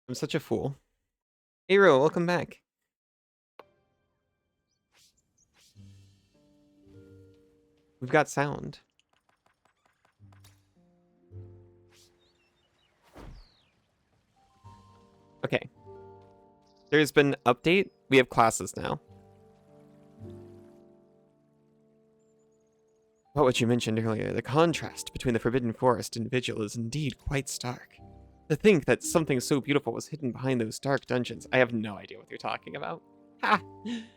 I'm such a fool. Hero, welcome back. We've got sound. Okay. There's been an update. We have classes now. About what you mentioned earlier, the contrast between the Forbidden Forest and Vigil is indeed quite stark. To think that something so beautiful was hidden behind those dark dungeons, I have no idea what you're talking about. Ha!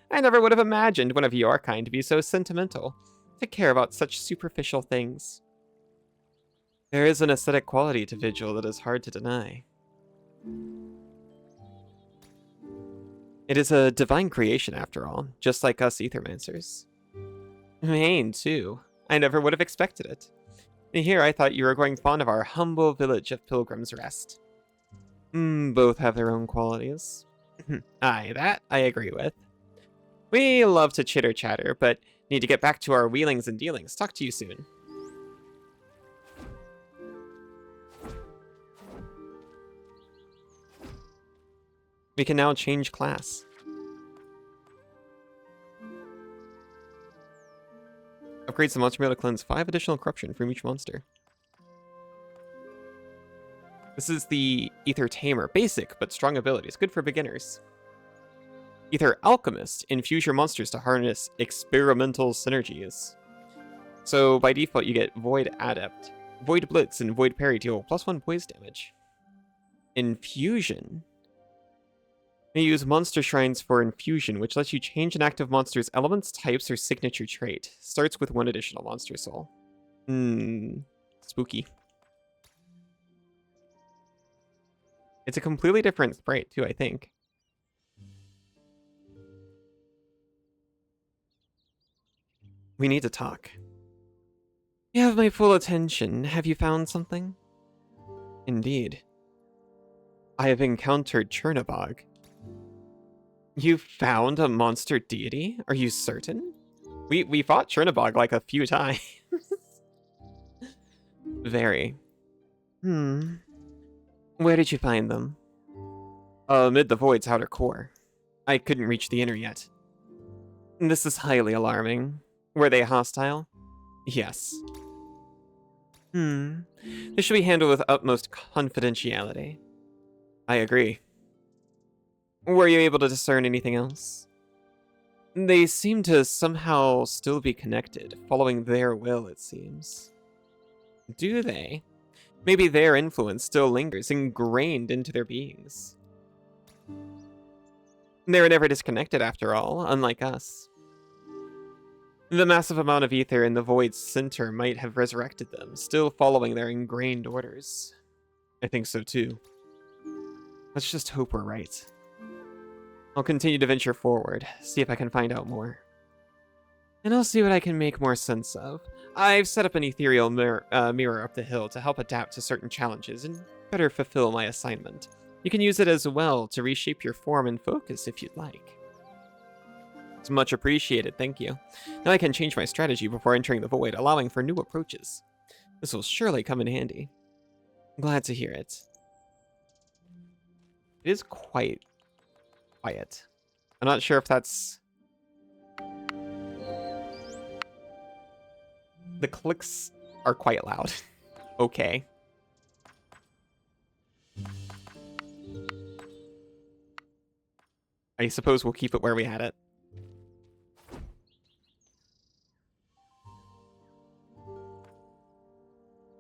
I never would have imagined one of your kind to be so sentimental, to care about such superficial things. There is an aesthetic quality to Vigil that is hard to deny. It is a divine creation, after all, just like us Aethermancers. Maine, too. I never would have expected it. Here I thought you were growing fond of our humble village of Pilgrim's Rest. Both have their own qualities. Aye, that I agree with. We love to chitter-chatter, but need to get back to our wheelings and dealings. Talk to you soon. We can now change class. Upgrades the monster meal to cleanse 5 additional corruption from each monster. This is the Ether Tamer. Basic, but strong abilities. Good for beginners. Ether Alchemist. Infuse your monsters to harness experimental synergies. So, by default, you get Void Adept. Void Blitz and Void Parry deal +1 poise damage. Infusion. You use monster shrines for infusion, which lets you change an active monster's elements, types, or signature trait. Starts with 1 additional monster soul. Spooky. It's a completely different sprite, too, I think. We need to talk. You have my full attention. Have you found something? Indeed. I have encountered Chernobog. You found a monster deity? Are you certain? We fought Chernobog like a few times. Very. Where did you find them? Amid the Void's outer core. I couldn't reach the inner yet. This is highly alarming. Were they hostile? Yes. This should be handled with utmost confidentiality. I agree. Were you able to discern anything else? They seem to somehow still be connected, following their will, it seems. Do they? Maybe their influence still lingers, ingrained into their beings. They were never disconnected, after all, unlike us. The massive amount of ether in the Void's center might have resurrected them, still following their ingrained orders. I think so, too. Let's just hope we're right. I'll continue to venture forward, see if I can find out more. And I'll see what I can make more sense of. I've set up an ethereal mirror up the hill to help adapt to certain challenges and better fulfill my assignment. You can use it as well to reshape your form and focus if you'd like. It's much appreciated, thank you. Now I can change my strategy before entering the Void, allowing for new approaches. This will surely come in handy. I'm glad to hear it. It is quite quiet. I'm not sure if that's... The clicks are quite loud. Okay. I suppose we'll keep it where we had it.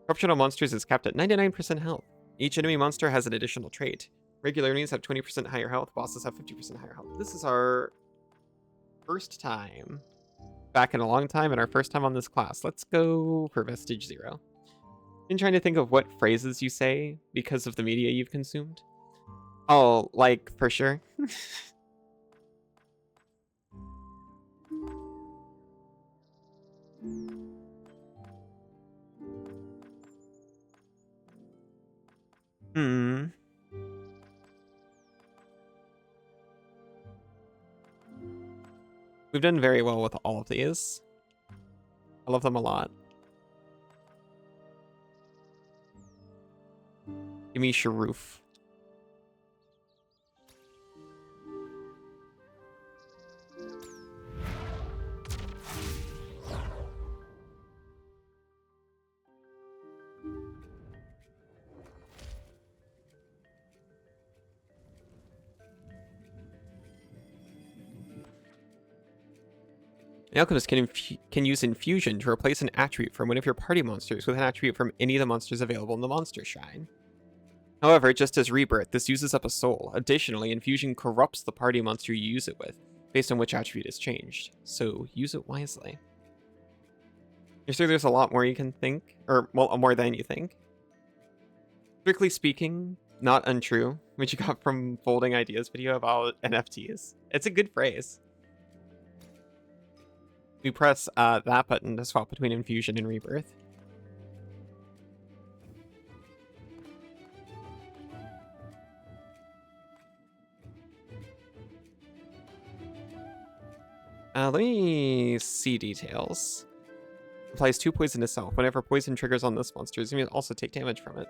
Corruption on monsters is capped at 99% health. Each enemy monster has an additional trait. Regular enemies have 20% higher health, bosses have 50% higher health. This is our first time back in a long time and our first time on this class. Let's go for Vestige 0. Been trying to think of what phrases you say because of the media you've consumed. Oh, like, for sure. We've done very well with all of these. I love them a lot. Give me Sharoof. The Alchemist can use Infusion to replace an attribute from one of your party monsters with an attribute from any of the monsters available in the Monster Shrine. However, just as Rebirth, this uses up a soul. Additionally, Infusion corrupts the party monster you use it with, based on which attribute is changed, so use it wisely. You're sure there's a lot more you can think? Or, well, more than you think? Strictly speaking, not untrue, which you got from Folding Ideas video about NFTs. It's a good phrase. We press that button to swap between Infusion and Rebirth. Let me see details. Applies 2 poison to self. Whenever poison triggers on this monster, you may also take damage from it.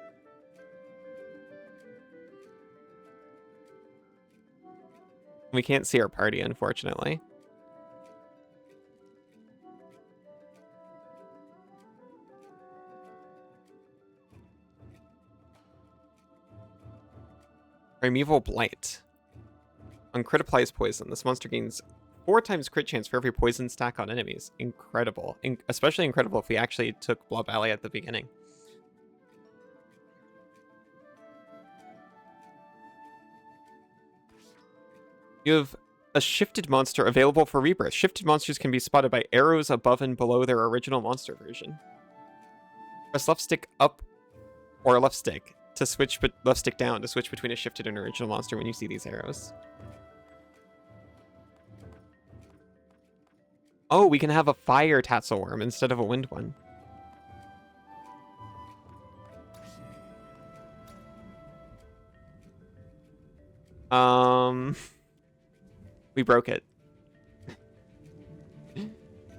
We can't see our party, unfortunately. Primeval Blight. On crit applies poison, this monster gains 4 times crit chance for every poison stack on enemies. Incredible. Especially incredible if we actually took Blood Valley at the beginning. You have a shifted monster available for Rebirth. Shifted monsters can be spotted by arrows above and below their original monster version. Press left stick up or left stick to switch, but left stick down to switch between a shifted and original monster when you see these arrows. Oh, we can have a fire Tatzelworm instead of a wind one. We broke it.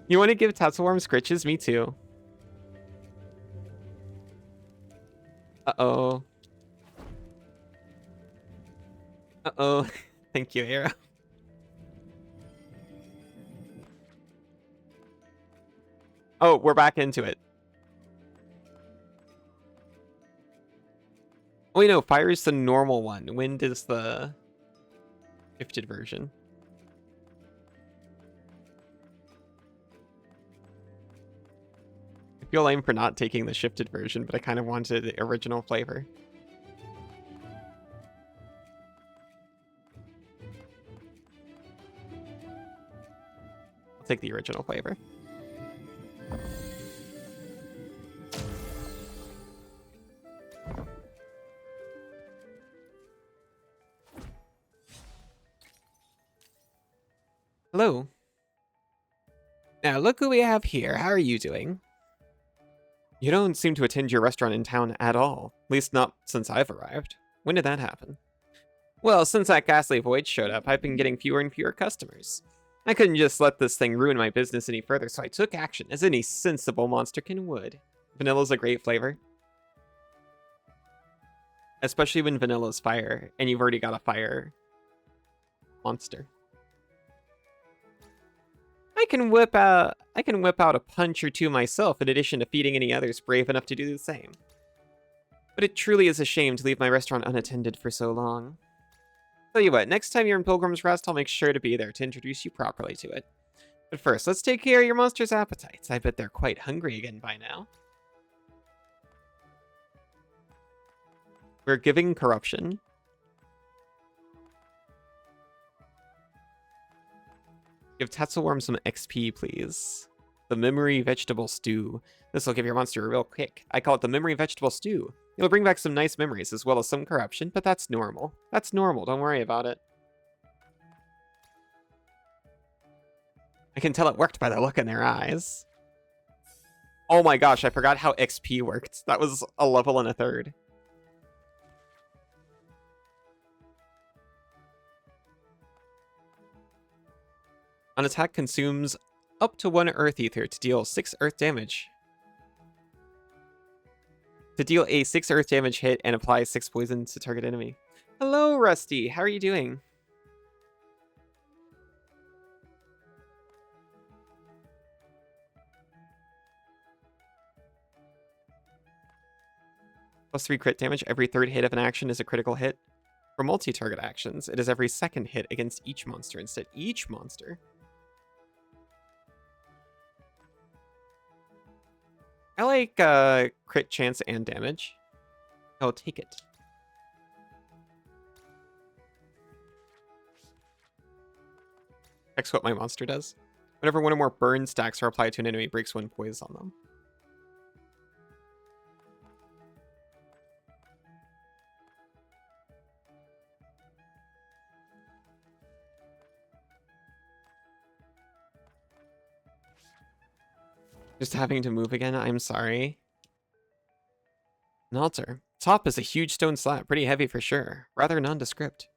You want to give Tatzelworm scritches? Me too. Uh-oh. Uh-oh. Thank you, Arrow. Oh, we're back into it. Oh, wait, no. Fire is the normal one. Wind is the shifted version. I feel lame for not taking the shifted version, but I kind of wanted the original flavor. I'll take the original flavor. Hello. Now look who we have here. How are you doing? You don't seem to attend your restaurant in town at all. At least not since I've arrived. When did that happen? Well, since that ghastly void showed up, I've been getting fewer and fewer customers. I couldn't just let this thing ruin my business any further, so I took action, as any sensible monsterkin would. Vanilla's a great flavor. Especially when vanilla's fire, and you've already got a fire monster. I can whip out a punch or two myself, in addition to feeding any others brave enough to do the same. But it truly is a shame to leave my restaurant unattended for so long. Tell you what, next time you're in Pilgrim's Rest, I'll make sure to be there to introduce you properly to it. But first, let's take care of your monster's appetites. I bet they're quite hungry again by now. We're giving corruption. Give Tatzelworm some XP, please. The Memory Vegetable Stew. This will give your monster a real kick. I call it the Memory Vegetable Stew. It'll bring back some nice memories as well as some corruption, but that's normal. That's normal, don't worry about it. I can tell it worked by the look in their eyes. Oh my gosh, I forgot how XP worked. That was a level and a third. An attack consumes up to 1 Earth Ether to deal 6 Earth damage. To deal a 6 Earth damage hit and apply 6 poison to target enemy. Hello, Rusty. How are you doing? Plus 3 crit damage. Every 3rd hit of an action is a critical hit. For multi-target actions, it is every 2nd hit against each monster instead. Each monster. I like crit chance and damage. I'll take it. That's what my monster does. Whenever one or more burn stacks are applied to an enemy, breaks one poise on them. Just having to move again, I'm sorry. An altar. Top is a huge stone slab, pretty heavy for sure. Rather nondescript.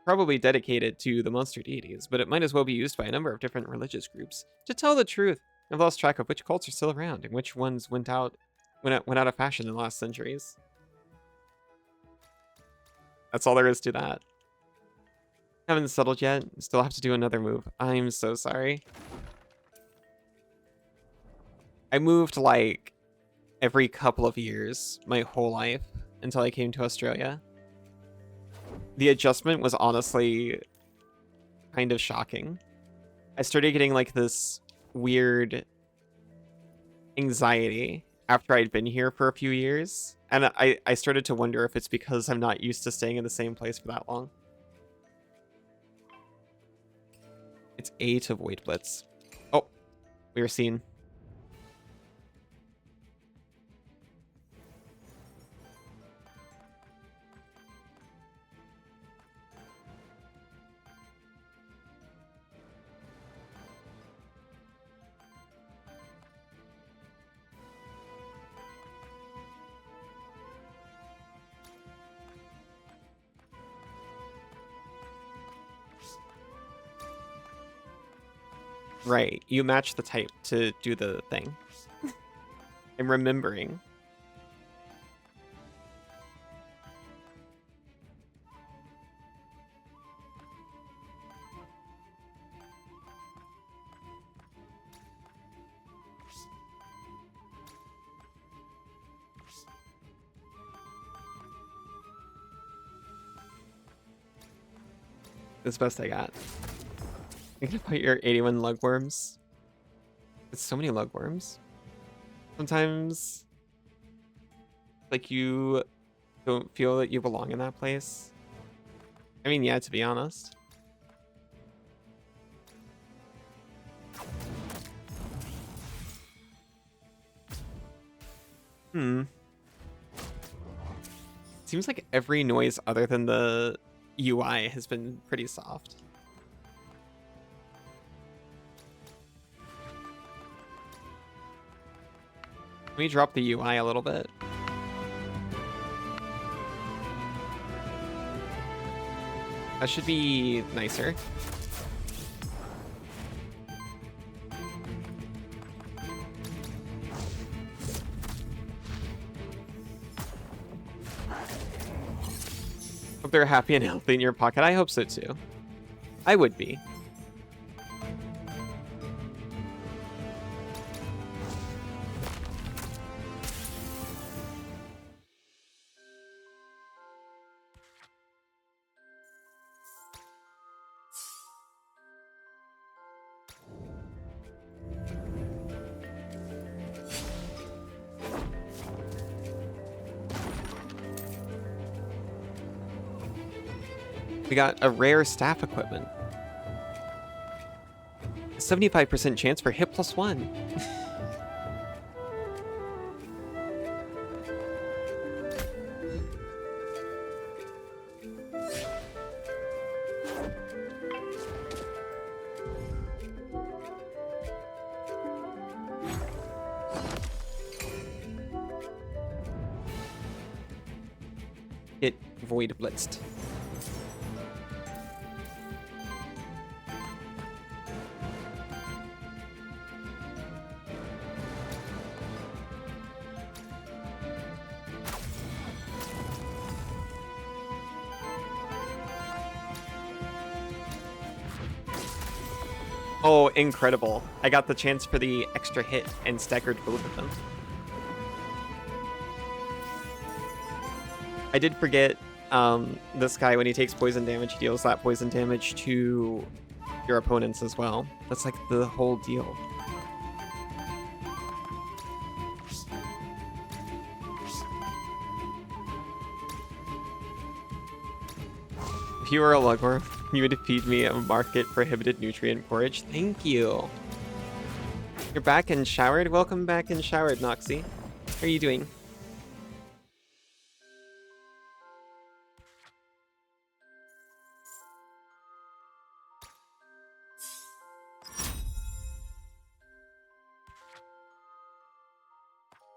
Probably dedicated to the monster deities, but it might as well be used by a number of different religious groups. To tell the truth, I've lost track of which cults are still around and which ones went out of fashion in the last centuries. That's all there is to that. Haven't settled yet. Still have to do another move. I'm so sorry. I moved like every couple of years my whole life until I came to Australia. The adjustment was honestly kind of shocking. I started getting like this weird anxiety after I'd been here for a few years. And I started to wonder if it's because I'm not used to staying in the same place for that long. It's 8 of Void Blitz. Oh, we were seen. Right, you match the type to do the thing. I'm remembering. That's the best I got. You can put your 81 lugworms. It's so many lugworms. Sometimes, like, you don't feel that you belong in that place. I mean, yeah, to be honest. Seems like every noise other than the UI has been pretty soft. Let me drop the UI a little bit. That should be nicer. Hope they're happy and healthy in your pocket. I hope so too. I would be. We got a rare staff equipment. 75% chance for hit +1. It void blitzed. Oh, incredible. I got the chance for the extra hit and staggered both of them. I did forget this guy, when he takes poison damage, he deals that poison damage to your opponents as well. That's like the whole deal. If you were a lugworm, you would feed me a market prohibited nutrient porridge. Thank you. You're back and showered? Welcome back and showered, Noxie. How are you doing?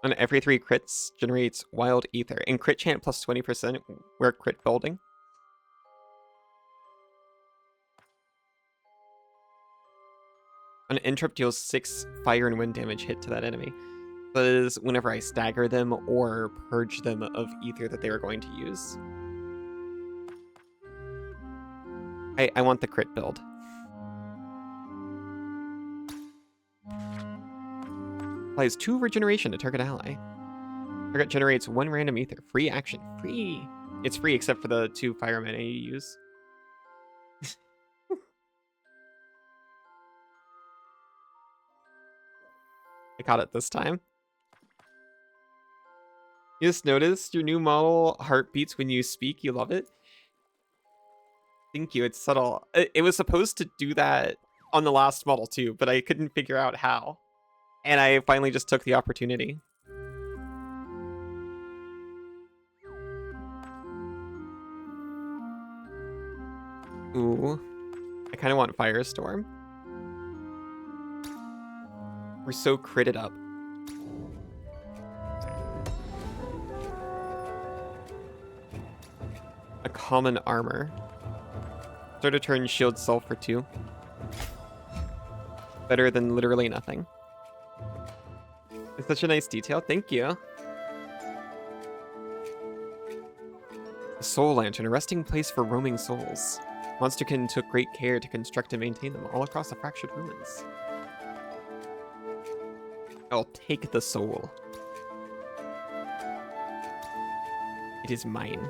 On every 3 crits, generates wild ether. And crit chant plus 20% where crit building. An interrupt deals 6 fire and wind damage hit to that enemy. That is whenever I stagger them or purge them of ether that they are going to use. I want the crit build. Applies 2 regeneration to target ally. Target generates 1 random ether. Free action. Free! It's free except for the 2 fire mana you use. I caught it this time. You just noticed your new model heart beats when you speak. You love it? Thank you. It's subtle. It was supposed to do that on the last model too, but I couldn't figure out how. And I finally just took the opportunity. Ooh. I kind of want Firestorm. We're so critted up. A common armor. Start a turn, shield self for 2. Better than literally nothing. It's such a nice detail. Thank you. A soul lantern, a resting place for roaming souls. Monsterkin took great care to construct and maintain them all across the fractured ruins. I'll take the soul. It is mine.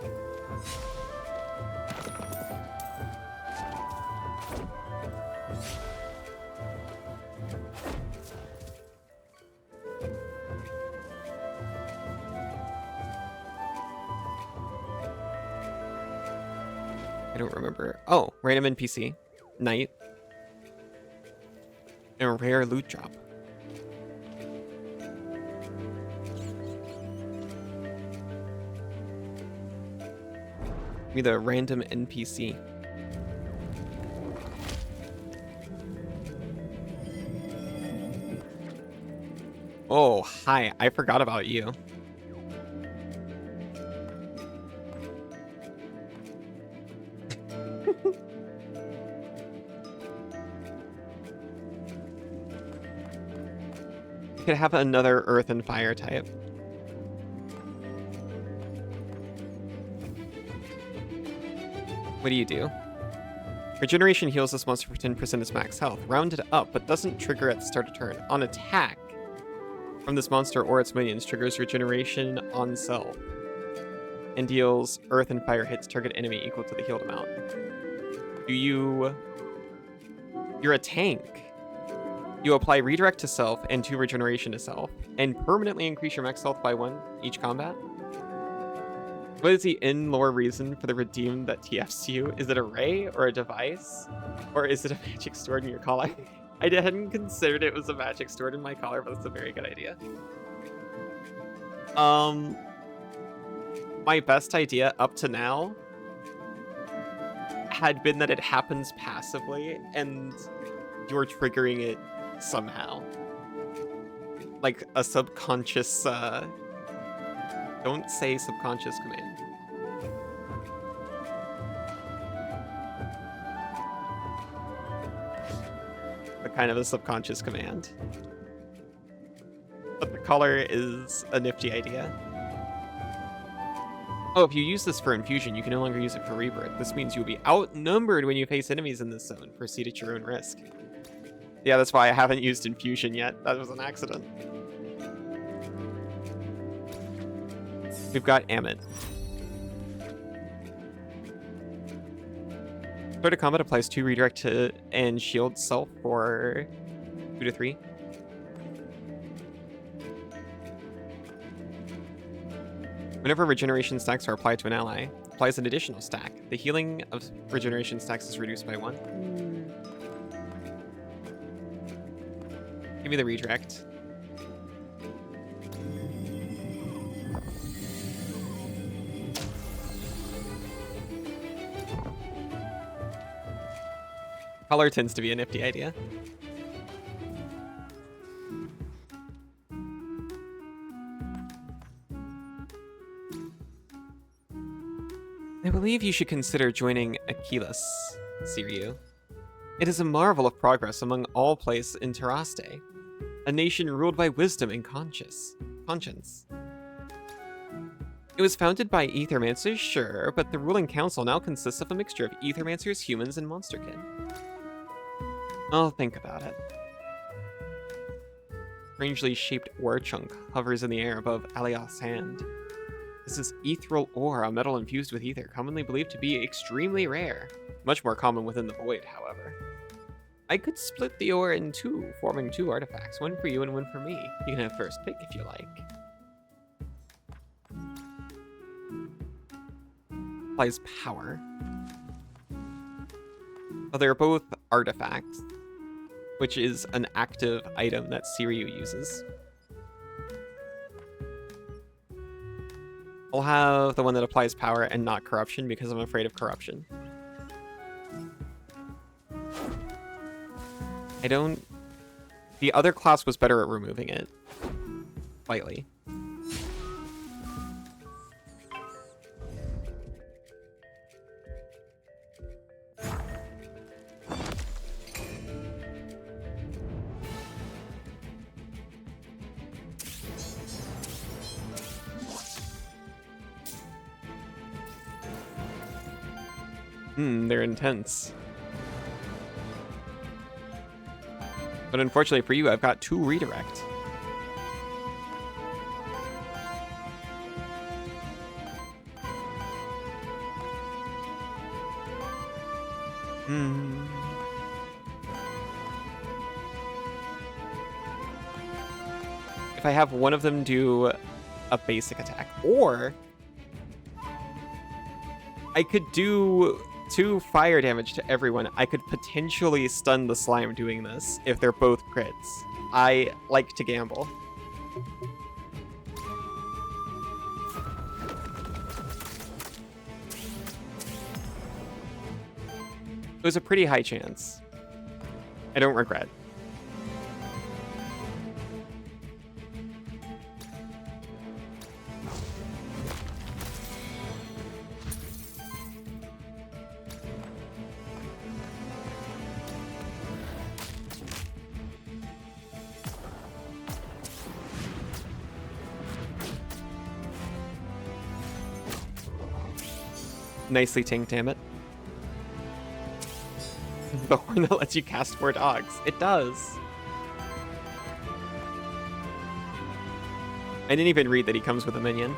I don't remember. Oh, random NPC. Knight. And a rare loot drop. Give me the random NPC. Oh, hi. I forgot about you. You could have another earth and fire type. What do you do? Regeneration heals this monster for 10% its max health. Rounded up, but doesn't trigger at the start of turn. On attack from this monster or its minions, triggers regeneration on self. And deals earth and fire hits target enemy equal to the healed amount. You're a tank. You apply redirect to self and 2 regeneration to self, and permanently increase your max health by 1 each combat. What is the in-lore reason for the redeem that TFs you? Is it a ray or a device? Or is it a magic stored in your collar? I hadn't considered it was a magic stored in my collar, but that's a very good idea. My best idea up to now had been that it happens passively and you're triggering it somehow. Like a subconscious, don't say subconscious command. But kind of a subconscious command. But the collar is a nifty idea. Oh, if you use this for infusion, you can no longer use it for rebirth. This means you'll be outnumbered when you face enemies in this zone. Proceed at your own risk. Yeah, that's why I haven't used infusion yet. That was an accident. We've got Amit. Start of combat applies 2 redirect to and shield self for 2 to 3. Whenever regeneration stacks are applied to an ally, applies an additional stack. The healing of regeneration stacks is reduced by 1. Give me the redirect. Color tends to be a nifty idea. I believe you should consider joining Achilles, Siryu. It is a marvel of progress among all places in Teraste, a nation ruled by wisdom and conscience. It was founded by Aethermancers, sure, but the ruling council now consists of a mixture of Aethermancers, humans, and monsterkin. I'll think about it. Strangely shaped ore chunk hovers in the air above Aliath's hand. This is ethereal ore, a metal infused with ether, commonly believed to be extremely rare. Much more common within the void, however. I could split the ore in two, forming 2 artifacts, one for you and one for me. You can have first pick if you like. Applies power. Well, they're both artifacts, which is an active item that Siryu uses. I'll have the one that applies power and not corruption because I'm afraid of corruption. The other class was better at removing it. Slightly. They're intense. But unfortunately for you, I've got 2 redirect. If I have one of them do a basic attack, or I could do 2 fire damage to everyone. I could potentially stun the slime doing this if they're both crits. I like to gamble. It was a pretty high chance. I don't regret. Nicely tinked, damn it. The horn that lets you cast 4 dogs. It does. I didn't even read that he comes with a minion.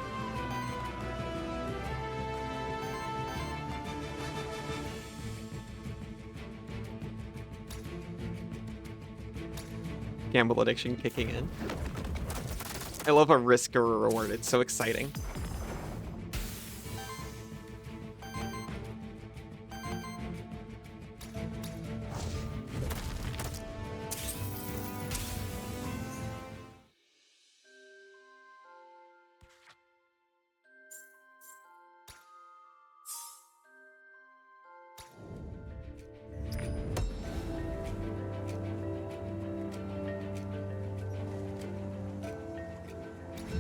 Gamble addiction kicking in. I love a risk or a reward. It's so exciting.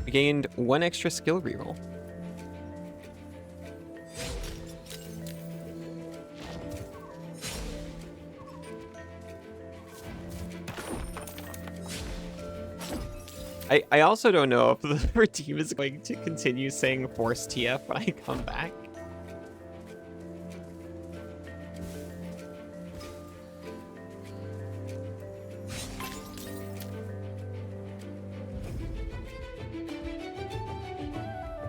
We gained 1 extra skill reroll. I also don't know if the team is going to continue saying force TF when I come back.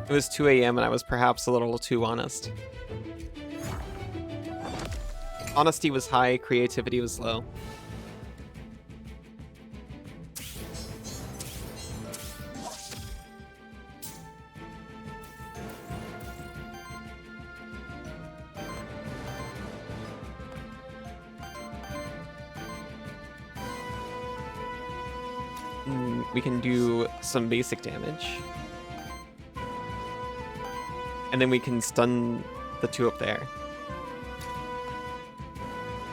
It was 2 a.m. and I was perhaps a little too honest. Honesty was high, creativity was low. we can do some basic damage. And then we can stun the two up there.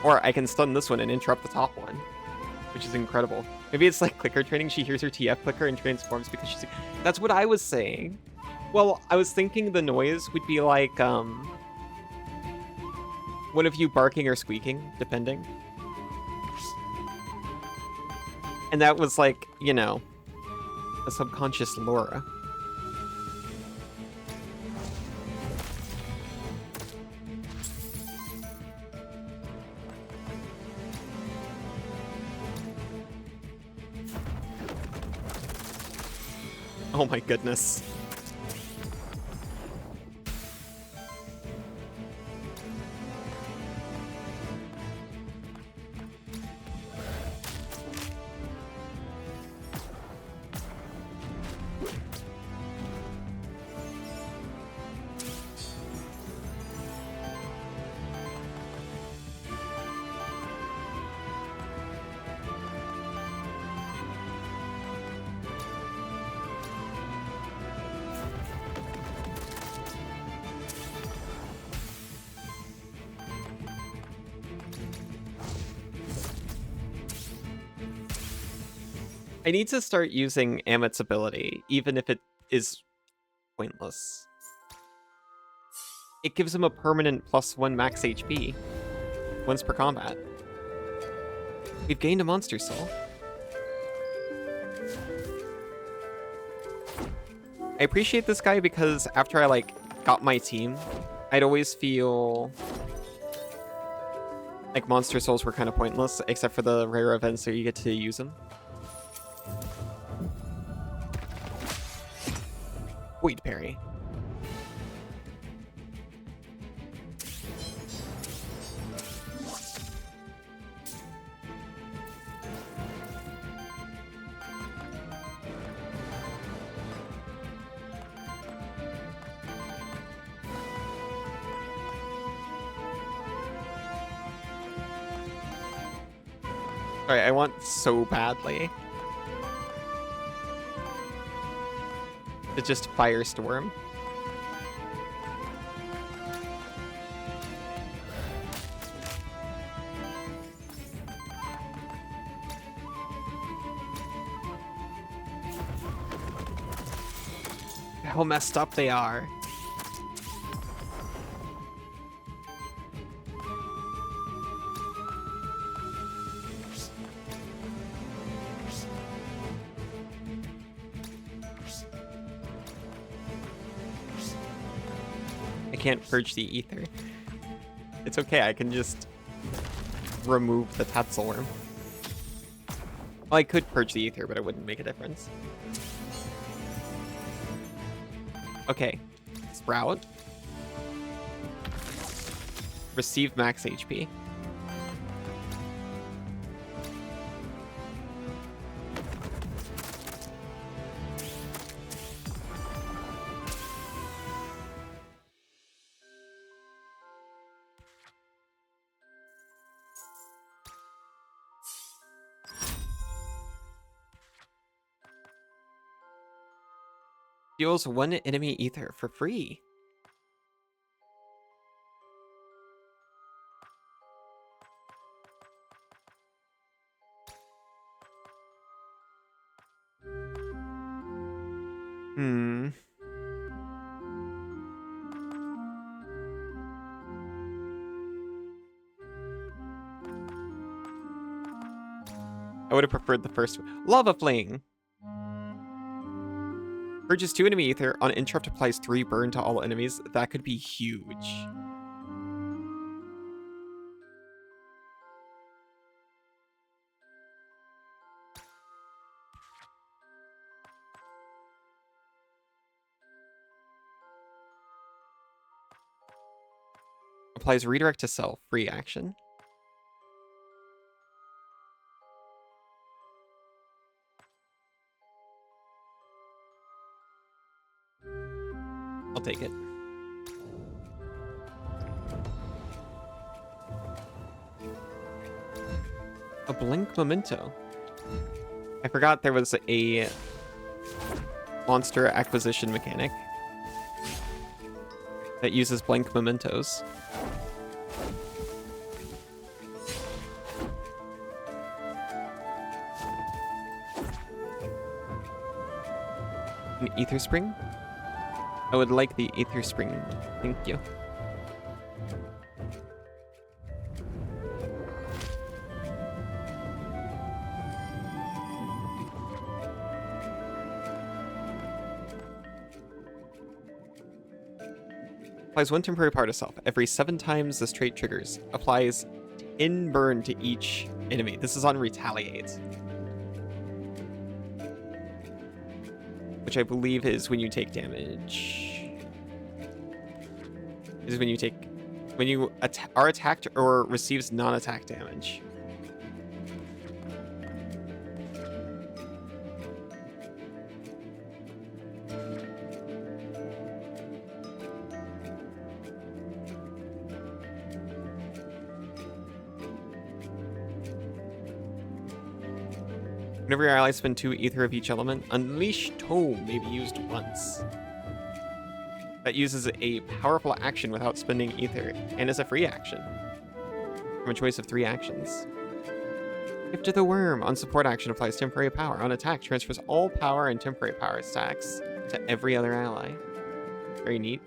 Or I can stun this one and interrupt the top one, which is incredible. Maybe it's like clicker training. She hears her TF clicker and transforms because she's... That's what I was saying. Well, I was thinking the noise would be like, one of you barking or squeaking, depending. And that was like, you know, a subconscious Laura. Oh my goodness. I need to start using Amit's ability, even if it is pointless. It gives him a permanent +1 max HP once per combat. We've gained a monster soul. I appreciate this guy because after I got my team, I'd always feel like monster souls were kind of pointless, except for the rare events where you get to use them. Void parry. Alright, I want so badly to just Firestorm. How messed up they are. I can't purge the ether. It's okay, I can just remove the Tetzel Worm. Well, I could purge the ether, but it wouldn't make a difference. Okay, Sprout. Receive max HP. Deals 1 enemy ether for free. I would have preferred the first one. Lava Fling! Purges 2 enemy ether. On interrupt applies 3 burn to all enemies. That could be huge. Applies redirect to self. Free action. I'll take it. A Blink Memento. I forgot there was a monster acquisition mechanic that uses blank mementos. An Aether Spring? I would like the Aether Spring. Thank you. Applies 1 temporary power to self. Every 7 times this trait triggers. Applies 10 burn to each enemy. This is on Retaliate. Which I believe is when you take damage. Is when you are attacked or receives non-attack damage. Whenever your allies spend 2 ether of each element, Unleash Tome may be used once. That uses a powerful action without spending ether, and is a free action. From a choice of 3 actions. Gift of the Worm. On support action applies temporary power. On attack, transfers all power and temporary power stacks to every other ally. Very neat.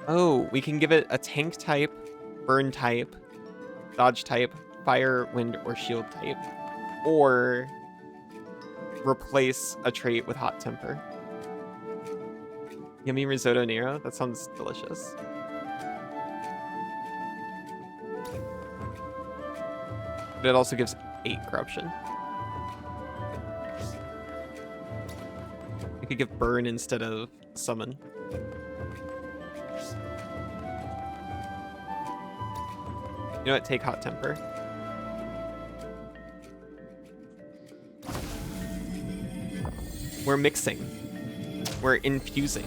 Oh, we can give it a tank type, burn type, dodge type, fire, wind, or shield type. Or replace a trait with hot temper. Yummy risotto Nero? That sounds delicious. But it also gives 8 corruption. You could give burn instead of summon. You know what? Take hot temper. We're mixing. We're infusing.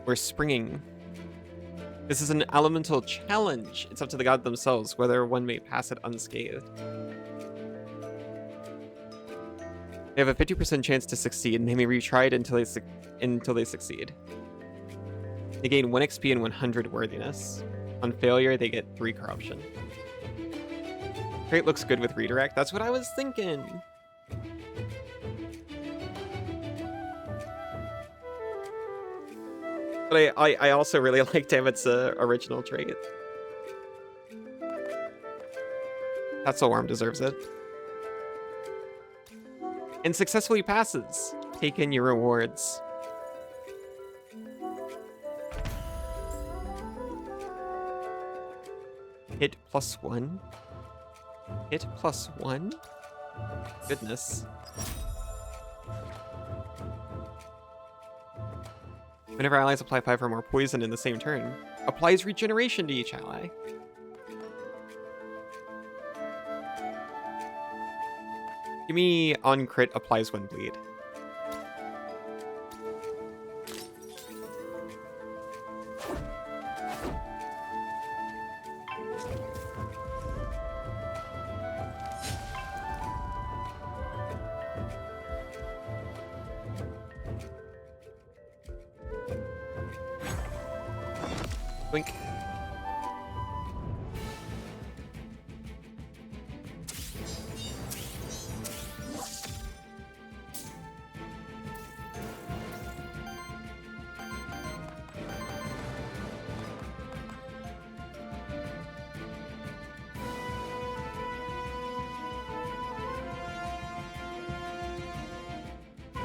We're springing. This is an elemental challenge. It's up to the god themselves whether one may pass it unscathed. They have a 50% chance to succeed, and they may retry it until they succeed. They gain 1 XP and 100 worthiness. On failure, they get 3 corruption. Trait looks good with redirect. That's what I was thinking. But I also really like David's original trait. That soul worm deserves it. And successfully passes. Take in your rewards. Hit +1. Hit +1. Goodness. Whenever allies apply 5 or more poison in the same turn, applies regeneration to each ally. Give me on crit applies 1 bleed. Blink.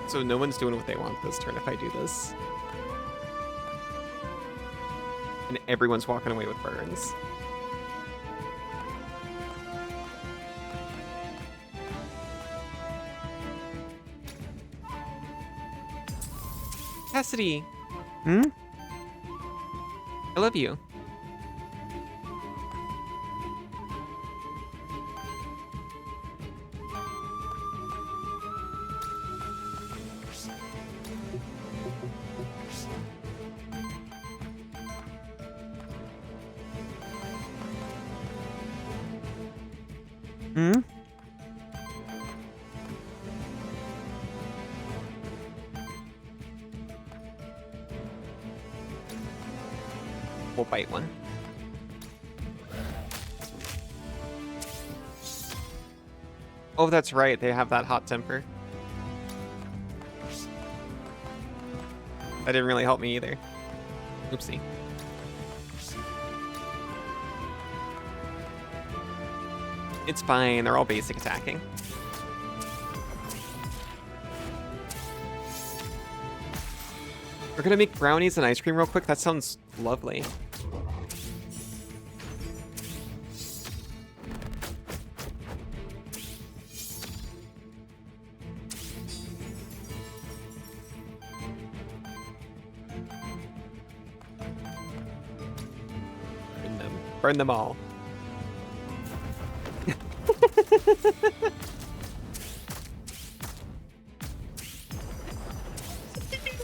So no one's doing what they want this turn if I do this. And everyone's walking away with burns. Cassidy! Hmm? I love you. Hmm? We'll bite one. Oh, that's right. They have that hot temper. That didn't really help me either. Oopsie. It's fine. They're all basic attacking. We're gonna make brownies and ice cream real quick. That sounds lovely. Burn them. Burn them all.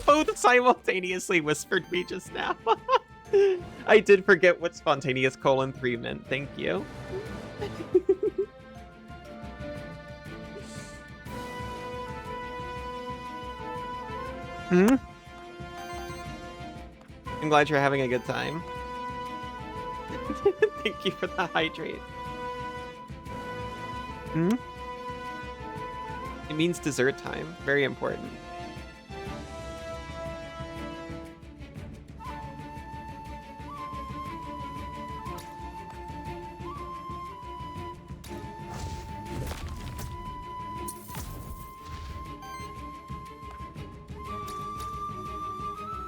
Both simultaneously whispered me just now. I did forget what spontaneous :3 meant. Thank you. Hmm? I'm glad you're having a good time. Thank you for the hydrate. Hmm? It means dessert time. Very important.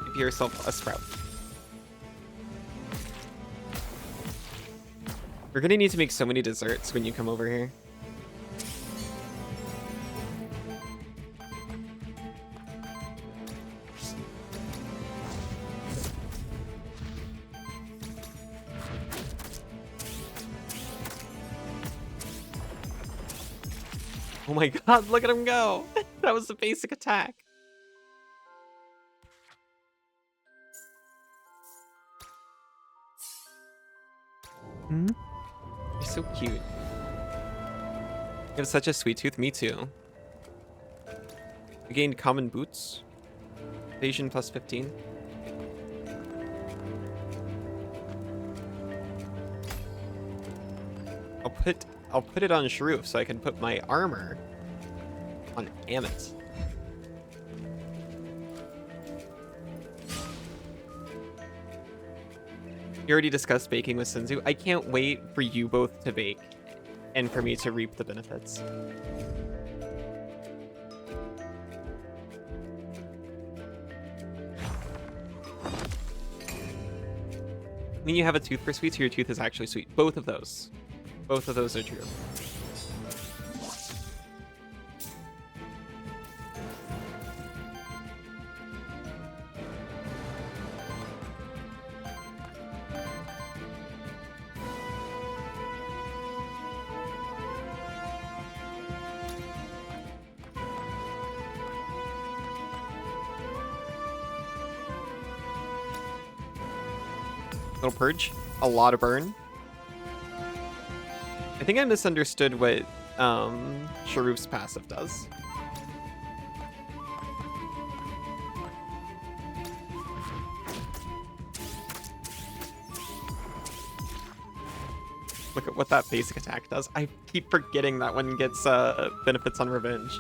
Give yourself a sprout. We're gonna need to make so many desserts when you come over here. Oh my god, look at him go! That was the basic attack. Hmm? You're so cute. You have such a sweet tooth. Me too. You gained common boots. Evasion plus 15. I'll put it on Sharoof so I can put my armor on Amit. You already discussed baking with Sinzu. I can't wait for you both to bake and for me to reap the benefits. I mean, you have a tooth for sweet, so your tooth is actually sweet. Both of those. Both of those are true. Little purge, a lot of burn. I think I misunderstood what Sharoof's passive does. Look at what that basic attack does. I keep forgetting that one gets benefits on revenge.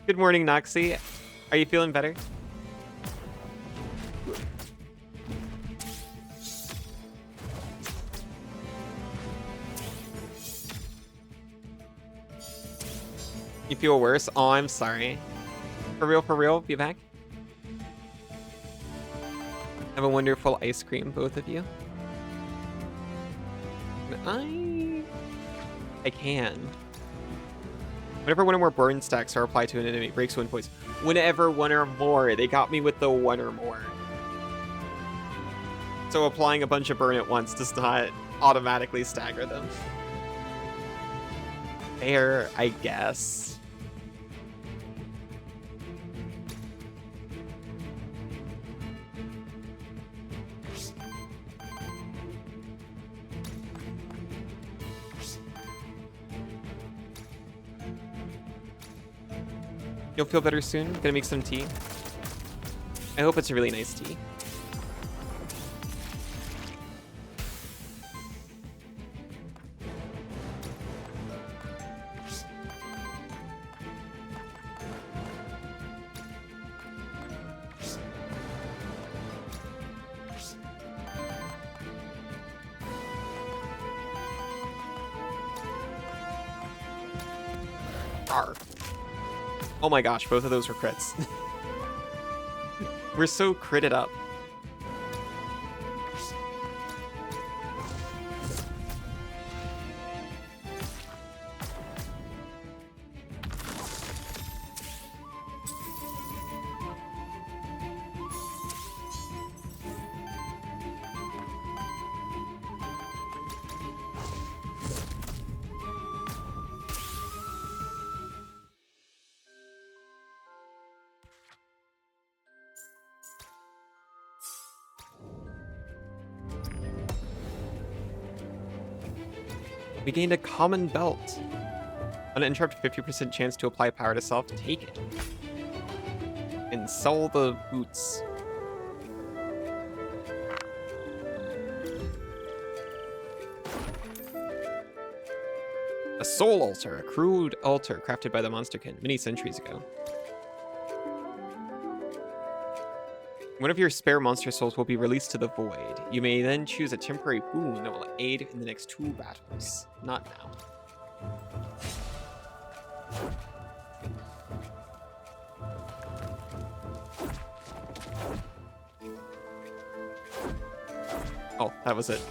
Good morning, Noxie. Are you feeling better? You feel worse? Oh, I'm sorry. For real, be back. Have a wonderful ice cream, both of you. I can. Whenever one or more burn stacks are applied to an enemy, breaks 1 poison. Whenever one or more. They got me with the one or more. So applying a bunch of burn at once does not automatically stagger them. Fair, I guess. You'll feel better soon. Gonna make some tea. I hope it's a really nice tea. Arr. Oh my gosh, both of those were crits. We're so critted up. We gained a common belt. Uninterrupted 50% chance to apply power to self. Take it. And sell the boots. A soul altar, a crude altar crafted by the Monsterkin many centuries ago. One of your spare monster souls will be released to the void. You may then choose a temporary boon that will aid in the next 2 battles. Not now. Oh, that was it.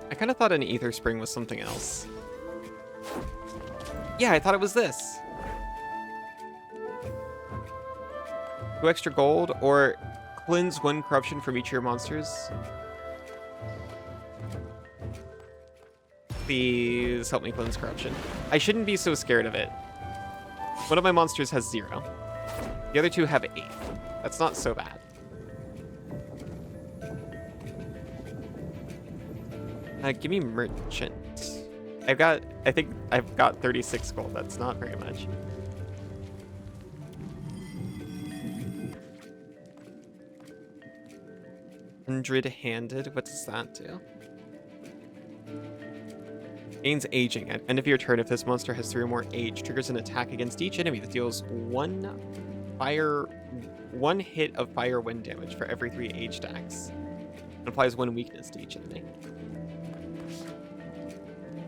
I kind of thought an Ether Spring was something else. Yeah, I thought it was this. 2 extra gold, or cleanse 1 corruption from each of your monsters. Please help me cleanse corruption. I shouldn't be so scared of it. One of my monsters has 0. The other 2 have 8. That's not so bad. Give me merchant. I think I've got 36 gold. That's not very much. Hundred-handed. What does that do? Gains aging. At end of your turn, if this monster has 3 or more age, triggers an attack against each enemy that deals 1 hit of fire wind damage for every 3 age stacks. And applies 1 weakness to each enemy.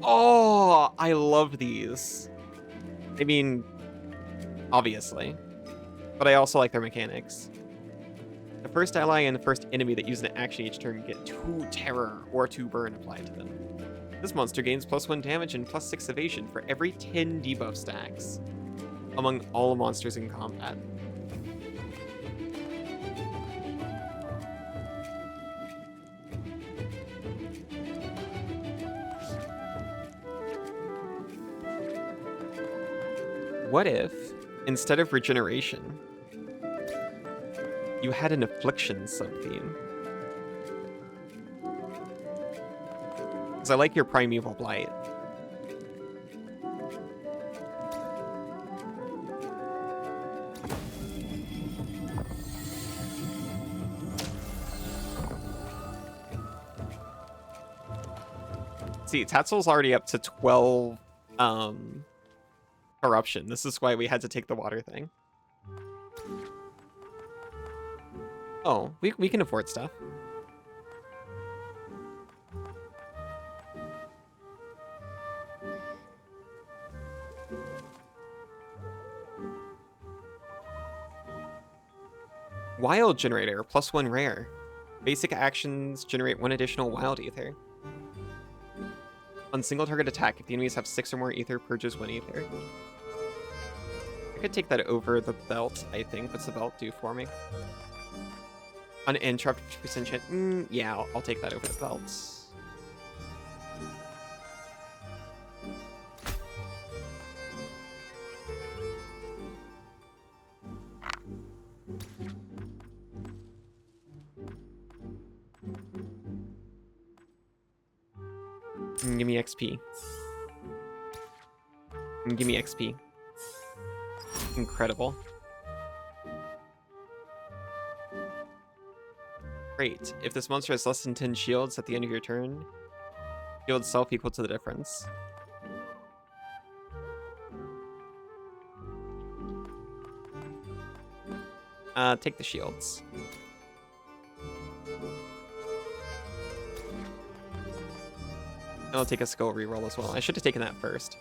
Oh, I love these. I mean, obviously. But I also like their mechanics. The first ally and the first enemy that use an action each turn get 2 terror or 2 burn applied to them. This monster gains +1 damage and +6 evasion for every 10 debuff stacks among all monsters in combat. What if, instead of regeneration, you had an affliction sub-theme? Because I like your Primeval Blight. See, Tatzel's already up to 12 corruption. This is why we had to take the water thing. Oh, we can afford stuff. Wild Generator, +1 rare. Basic actions generate 1 additional Wild Ether. On single target attack, if the enemies have 6 or more Ether, purges 1 Ether. I could take that over the belt, I think. What's the belt do for me? On interrupt percent yeah, I'll take that over the belt. Give me XP. Give me XP. Incredible. Great. If this monster has less than 10 shields at the end of your turn, shield itself equal to the difference. Take the shields. And I'll take a skill reroll as well. I should have taken that first.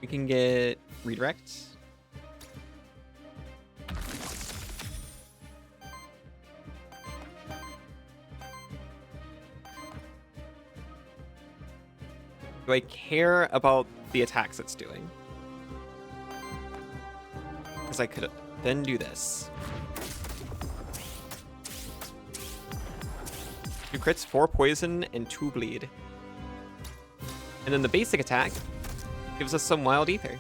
We can get redirect. Do I care about the attacks it's doing? Because I could then do this. 2 crits, 4 poison, and 2 bleed. And then the basic attack gives us some Wild Ether.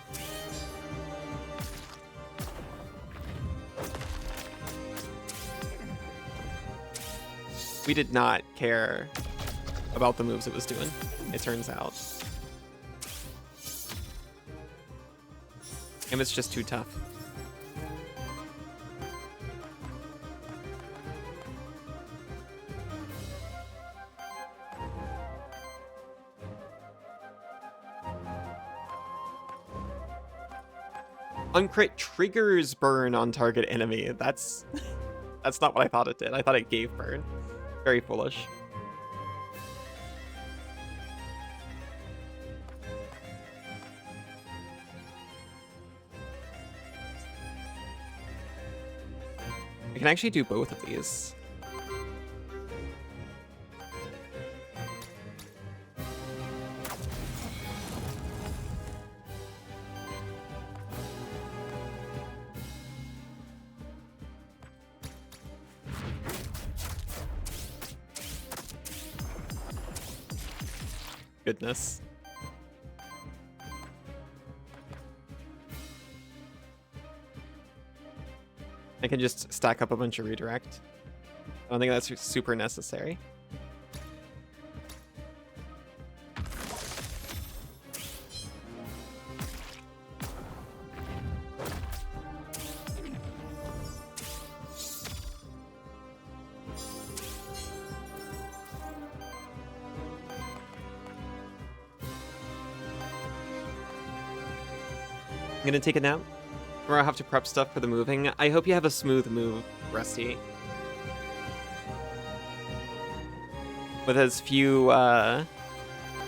We did not care about the moves it was doing, it turns out. And it's just too tough. Uncrit triggers burn on target enemy. That's not what I thought it did. I thought it gave burn. Very foolish. I can actually do both of these. Goodness. I can just stack up a bunch of redirect. I don't think that's super necessary. I'm gonna take a nap. Tomorrow I'll have to prep stuff for the moving. I hope you have a smooth move, Rusty. With as few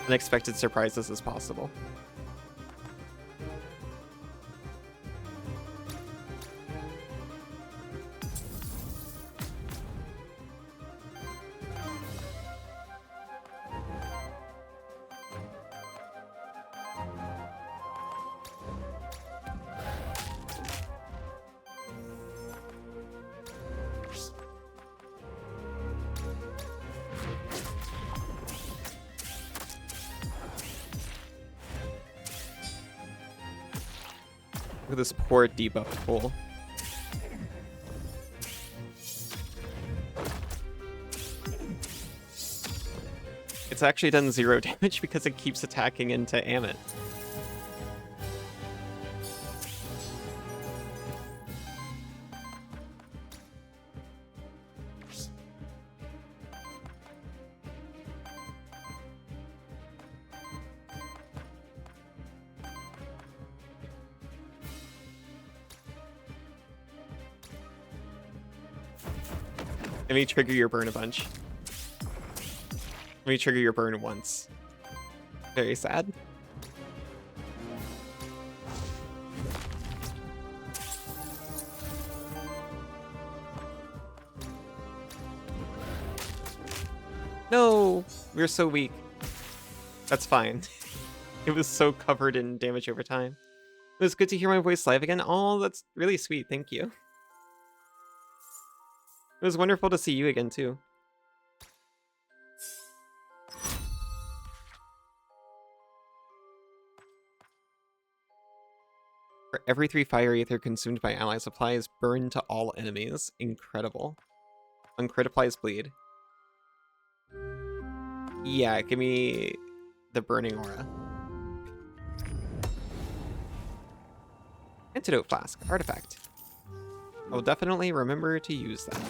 unexpected surprises as possible. Look at this poor debuff pool. It's actually done 0 damage because it keeps attacking into Amit. Let me trigger your burn a bunch. Let me trigger your burn once. Very sad. No! We're so weak. That's fine. It was so covered in damage over time. It was good to hear my voice live again. Oh, that's really sweet. Thank you. It was wonderful to see you again, too. For every 3 fire ether consumed by ally supplies, burn to all enemies. Incredible. On crit applies bleed. Yeah, give me the burning aura. Antidote flask, artifact. I will definitely remember to use that.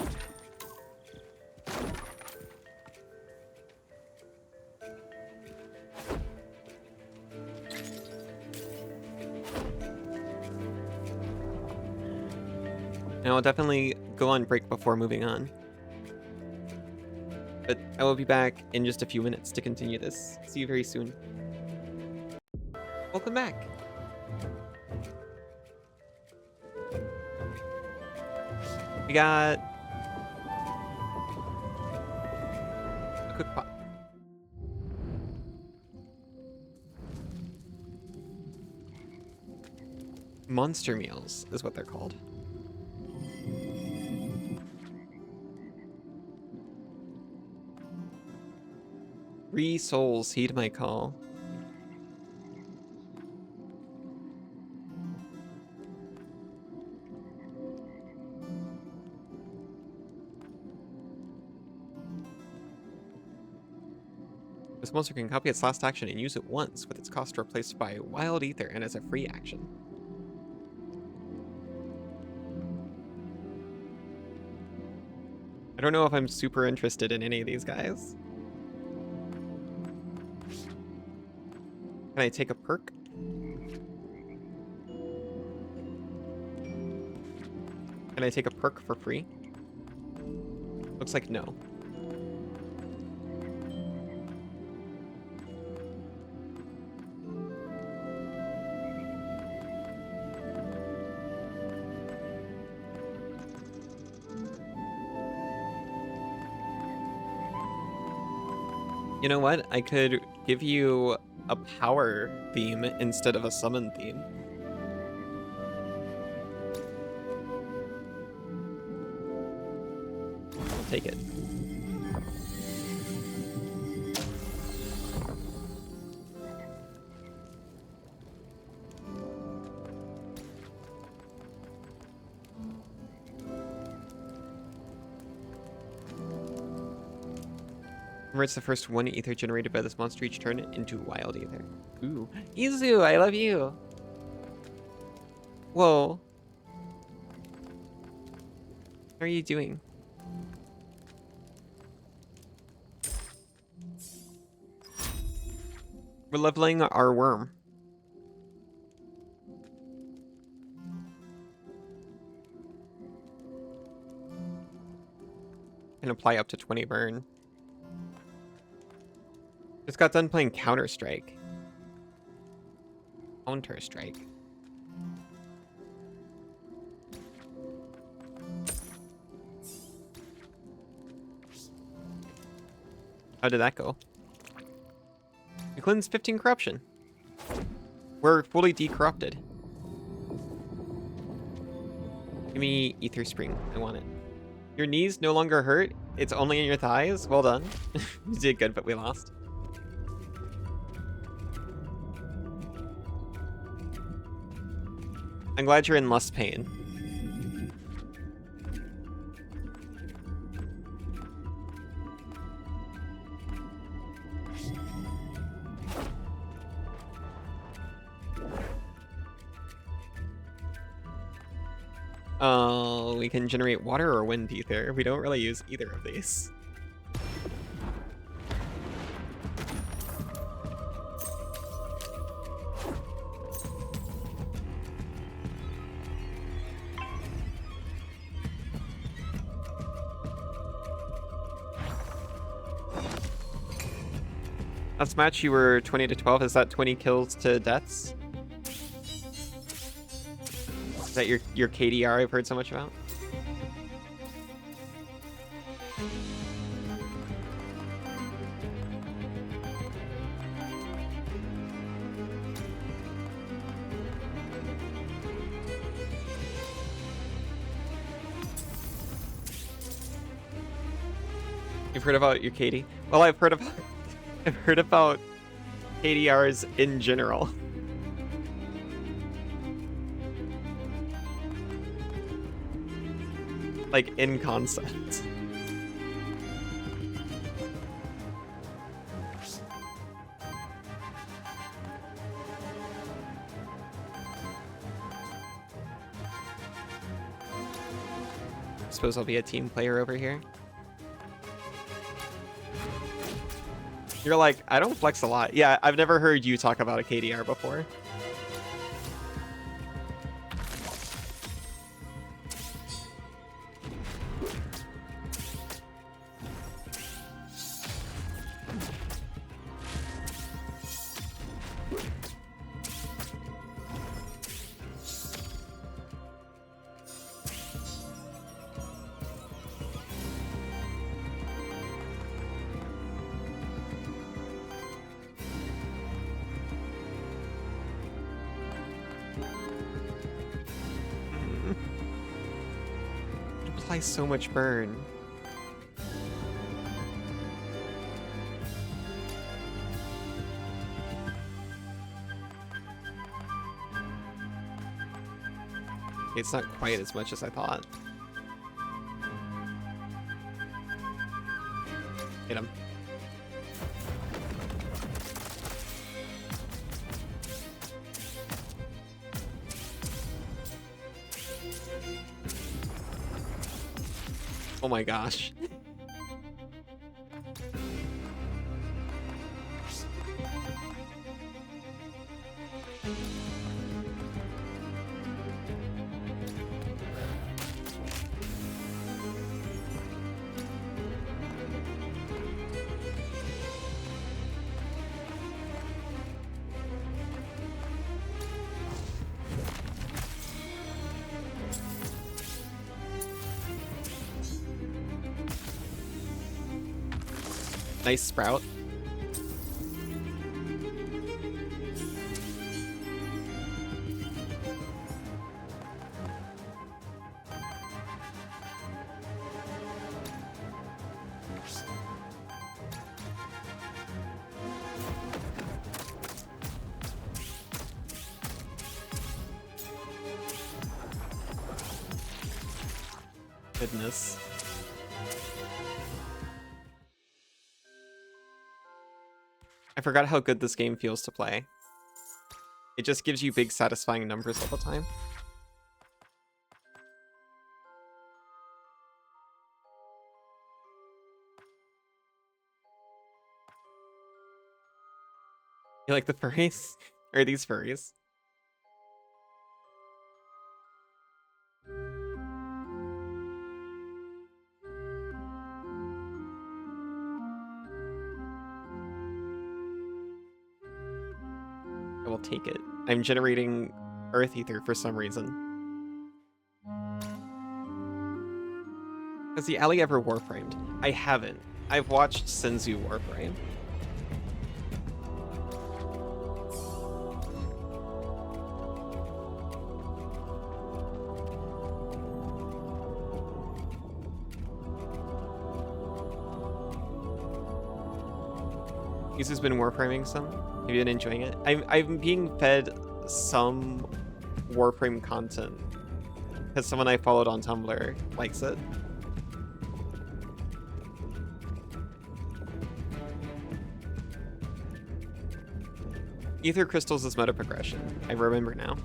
And I'll definitely go on break before moving on. But I will be back in just a few minutes to continue this. See you very soon. Welcome back. We got a cook pot. Monster meals is what they're called. 3 souls heed my call. This monster can copy its last action and use it once, with its cost replaced by Wild Ether and as a free action. I don't know if I'm super interested in any of these guys. Can I take a perk? Can I take a perk for free? Looks like no. You know what? I could give you a power theme instead of a summon theme. I'll take it. Converts the first 1 ether generated by this monster each turn into wild ether. Ooh. Izu, I love you! Whoa. How are you doing? We're leveling our worm. Can apply up to 20 burn. Just got done playing Counter-Strike. Counter-Strike. How did that go? We cleansed 15 corruption. We're fully decorrupted. Give me Ether Spring. I want it. Your knees no longer hurt. It's only in your thighs. Well done. You did good, but we lost. I'm glad you're in less pain. Oh, we can generate water or wind ether. We don't really use either of these. Last match you were 20 to 12. Is that 20 kills to deaths? Is that your KDR I've heard so much about? You've heard about your KD? Well, I've heard about I've heard about KDRs in general. Like in concept. I suppose I'll be a team player over here. You're like, I don't flex a lot. Yeah, I've never heard you talk about a KDR before. Apply so much burn. It's not quite as much as I thought. Hit him. Oh my gosh. Nice sprout. Goodness. I forgot how good this game feels to play. It just gives you big, satisfying numbers all the time. You like the furries? Or these furries? I will take it. I'm generating Earth Ether for some reason. Has the alley ever warframed? I haven't. I've watched Senzu warframe. Yuzu's been warframing some. Have you been enjoying it? I'm being fed some warframe content because someone I followed on Tumblr likes it. Ether crystals is meta progression. I remember now.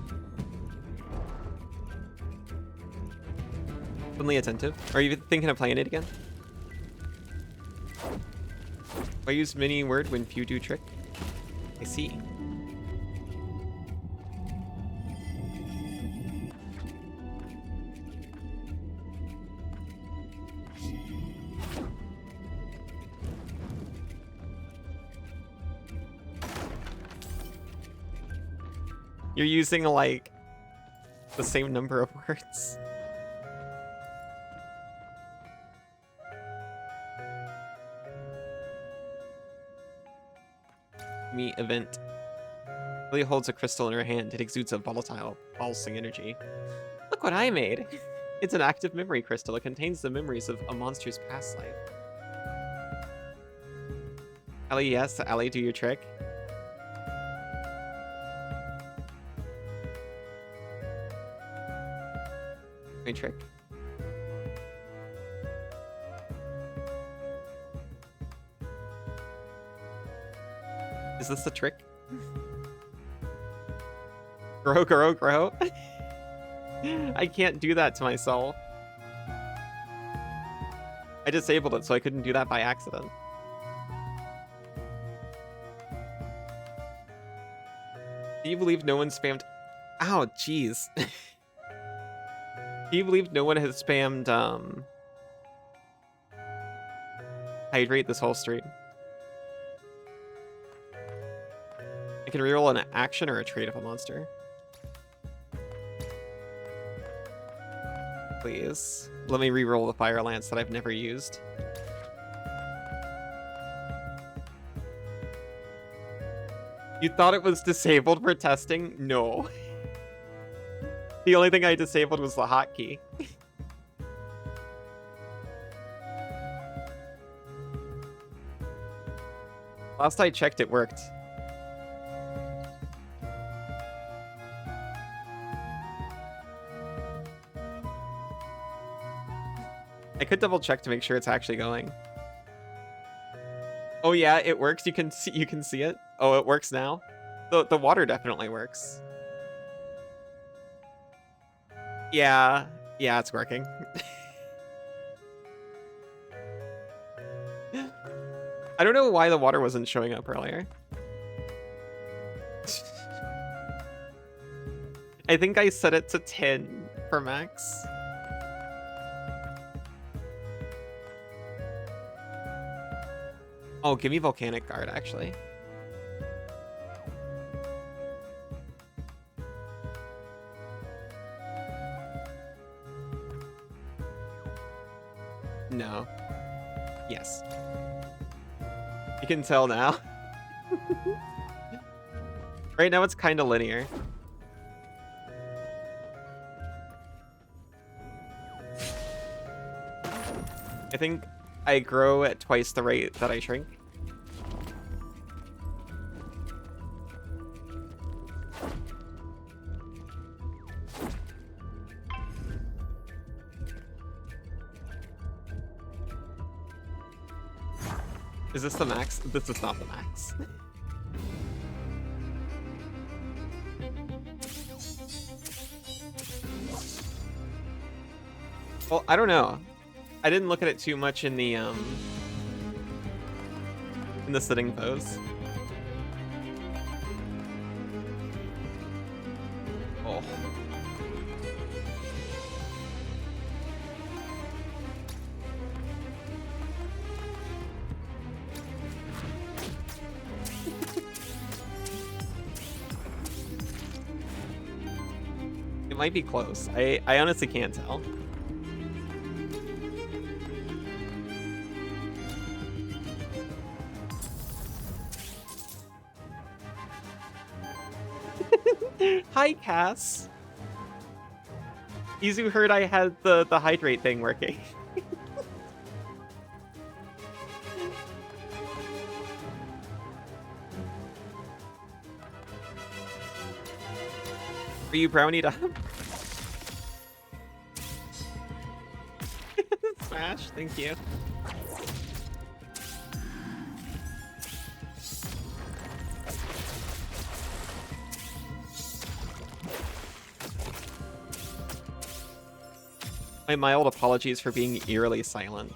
Suddenly attentive. Are you thinking of playing it again? I use mini word when few do trick. I see. You're using, like, the same number of words. Me event. Lily holds a crystal in her hand. It exudes a volatile, pulsing energy. Look what I made! It's an active memory crystal. It contains the memories of a monster's past life. Ellie, yes. Ellie, do your trick. My trick. Is this the trick? Grow, grow, grow. I can't do that to myself. I disabled it so I couldn't do that by accident. Do you believe no one spammed... Ow, jeez. Do you believe no one has spammed, hydrate this whole stream? I can reroll an action or a trait of a monster. Please. Let me reroll the Fire Lance that I've never used. You thought it was disabled for testing? No. The only thing I disabled was the hotkey. Last I checked, it worked. I could double check to make sure it's actually going. Oh yeah, it works. You can see it. Oh, it works now. The water definitely works. Yeah, it's working. I don't know why the water wasn't showing up earlier. I think I set it to 10 for max. Oh, give me Volcanic Guard, actually. No. Yes. You can tell now. Right now it's kind of linear. I think I grow at twice the rate that I shrink. Is this the max? This is not the max. Well, I don't know. I didn't look at it too much in the sitting pose. Oh. It might be close. I honestly can't tell. Hi, Cass. Izu heard I had the hydrate thing working. Are you brownied up? Smash, thank you. My mild apologies for being eerily silent.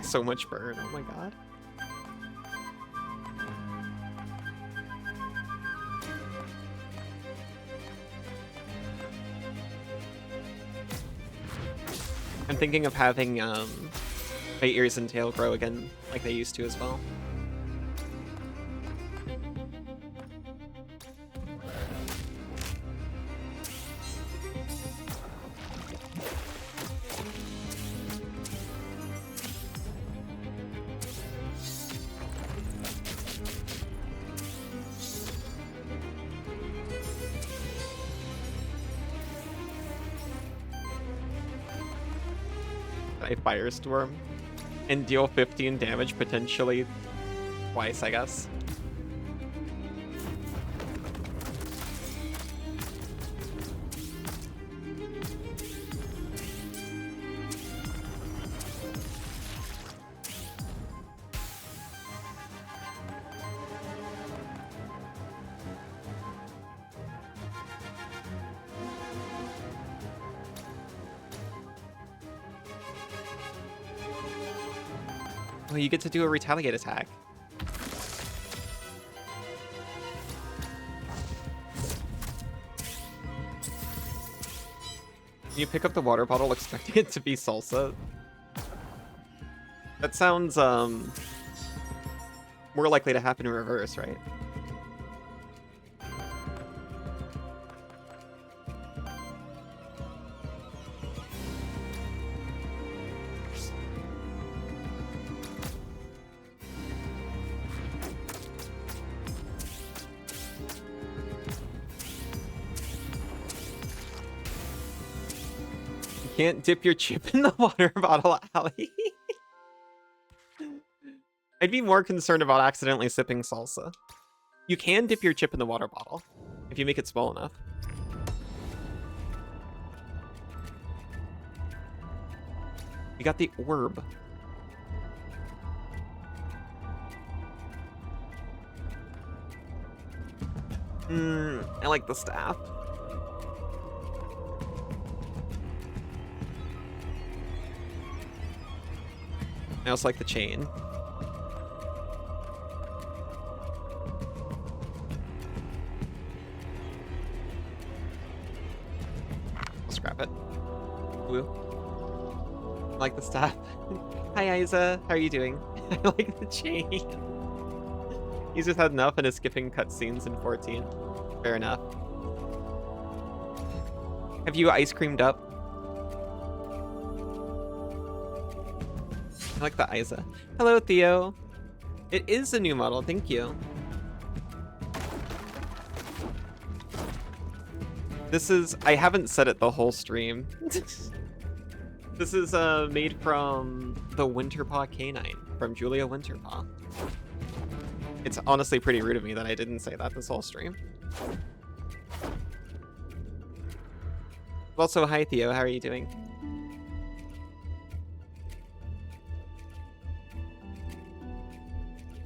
so much burn. Oh my god. I'm thinking of having my ears and tail grow again like they used to as well. A Firestorm and deal 15 damage potentially twice, I guess. Oh, you get to do a retaliate attack. You pick up the water bottle expecting it to be salsa. That sounds more likely to happen in reverse, right? Can't dip your chip in the water bottle, Allie. I'd be more concerned about accidentally sipping salsa. You can dip your chip in the water bottle if you make it small enough. You got the orb. I like the staff. I also like the chain. I'll scrap it. Woo. I like the staff. Hi, Isa. How are you doing? I like the chain. He's just had enough and is skipping cutscenes in 14. Fair enough. Have you ice creamed up? I like the Isa. Hello, Theo. It is a new model, thank you. This is, I haven't said it the whole stream. This is made from the Winterpaw Canine, from Julia Winterpaw. It's honestly pretty rude of me that I didn't say that this whole stream. Also, hi Theo, how are you doing?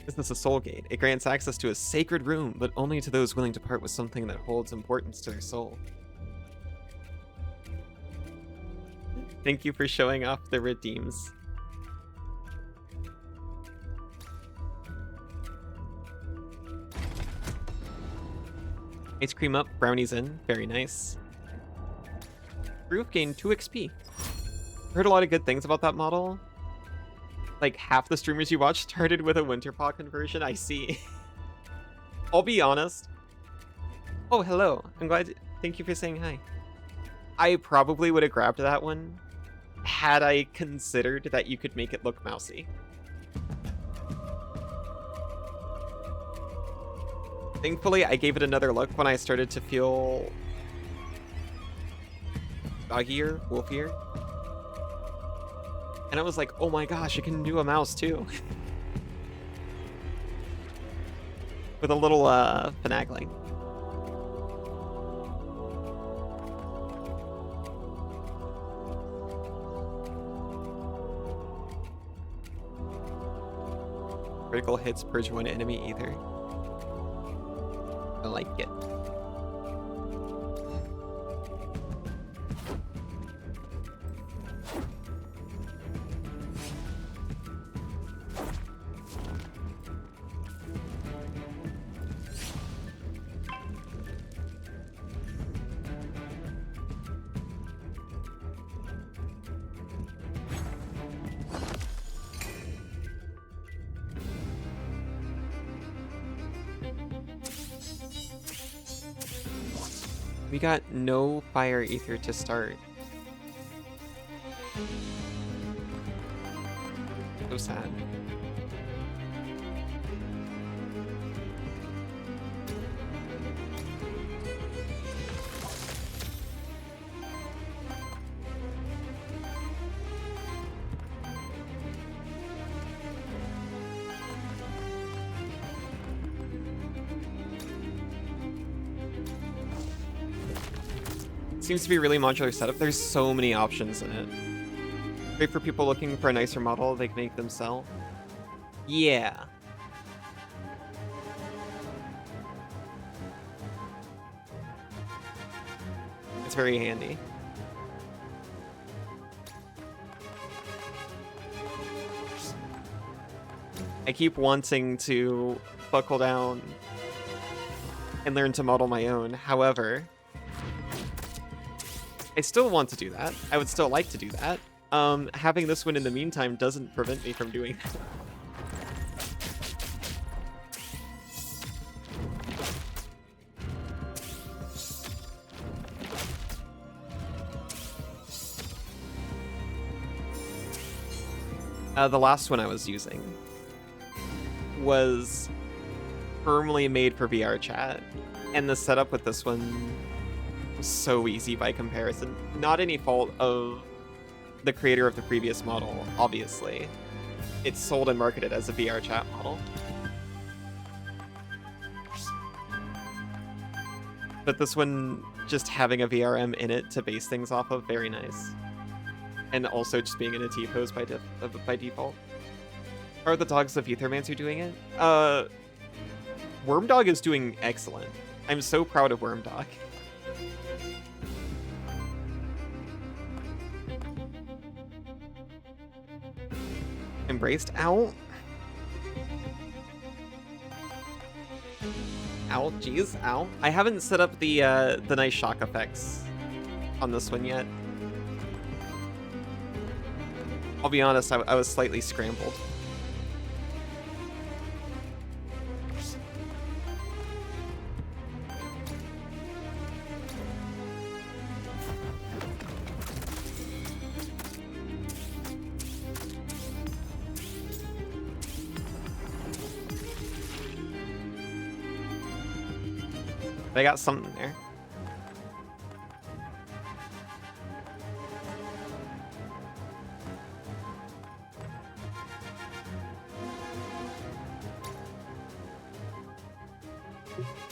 Is this a soul gate? It grants access to a sacred room, but only to those willing to part with something that holds importance to their soul. Thank you for showing off the redeems. Ice cream up, brownies in. Very nice. Roof gained 2 XP. Heard a lot of good things about that model. Like, half the streamers you watch started with a Winterpaw conversion. I see. I'll be honest. Oh, hello. I'm glad. Thank you for saying hi. I probably would have grabbed that one had I considered that you could make it look mousy. Thankfully, I gave it another look when I started to feel doggier, wolfier. And I was like, oh my gosh, it can do a mouse too. With a little finagling. Critical hits purge one enemy either. I like it. We got no fire ether to start. So sad. Seems to be a really modular setup. There's so many options in it. Great for people looking for a nicer model they can make themselves. Yeah. It's very handy. I keep wanting to buckle down and learn to model my own. However, I still want to do that. I would still like to do that. Having this one in the meantime doesn't prevent me from doing that. The last one I was using was firmly made for VR chat, and the setup with this one was so easy by comparison. Not any fault of the creator of the previous model, obviously. It's sold and marketed as a VR chat model. But this one, just having a VRM in it to base things off of, very nice. And also just being in a T-pose by default. How are the dogs of Aethermancer doing it? Wormdog is doing excellent. I'm so proud of Wormdog. Embraced? Ow. Ow, jeez, ow. I haven't set up the nice shock effects on this one yet. I'll be honest, I was slightly scrambled. I got something there.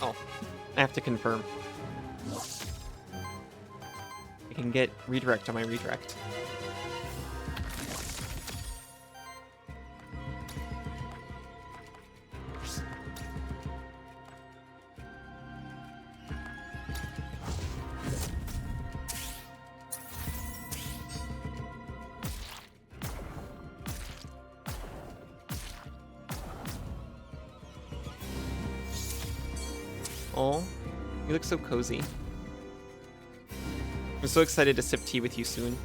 Oh, I have to confirm. I can get redirect on my redirect. Oh, you look so cozy. I'm so excited to sip tea with you soon.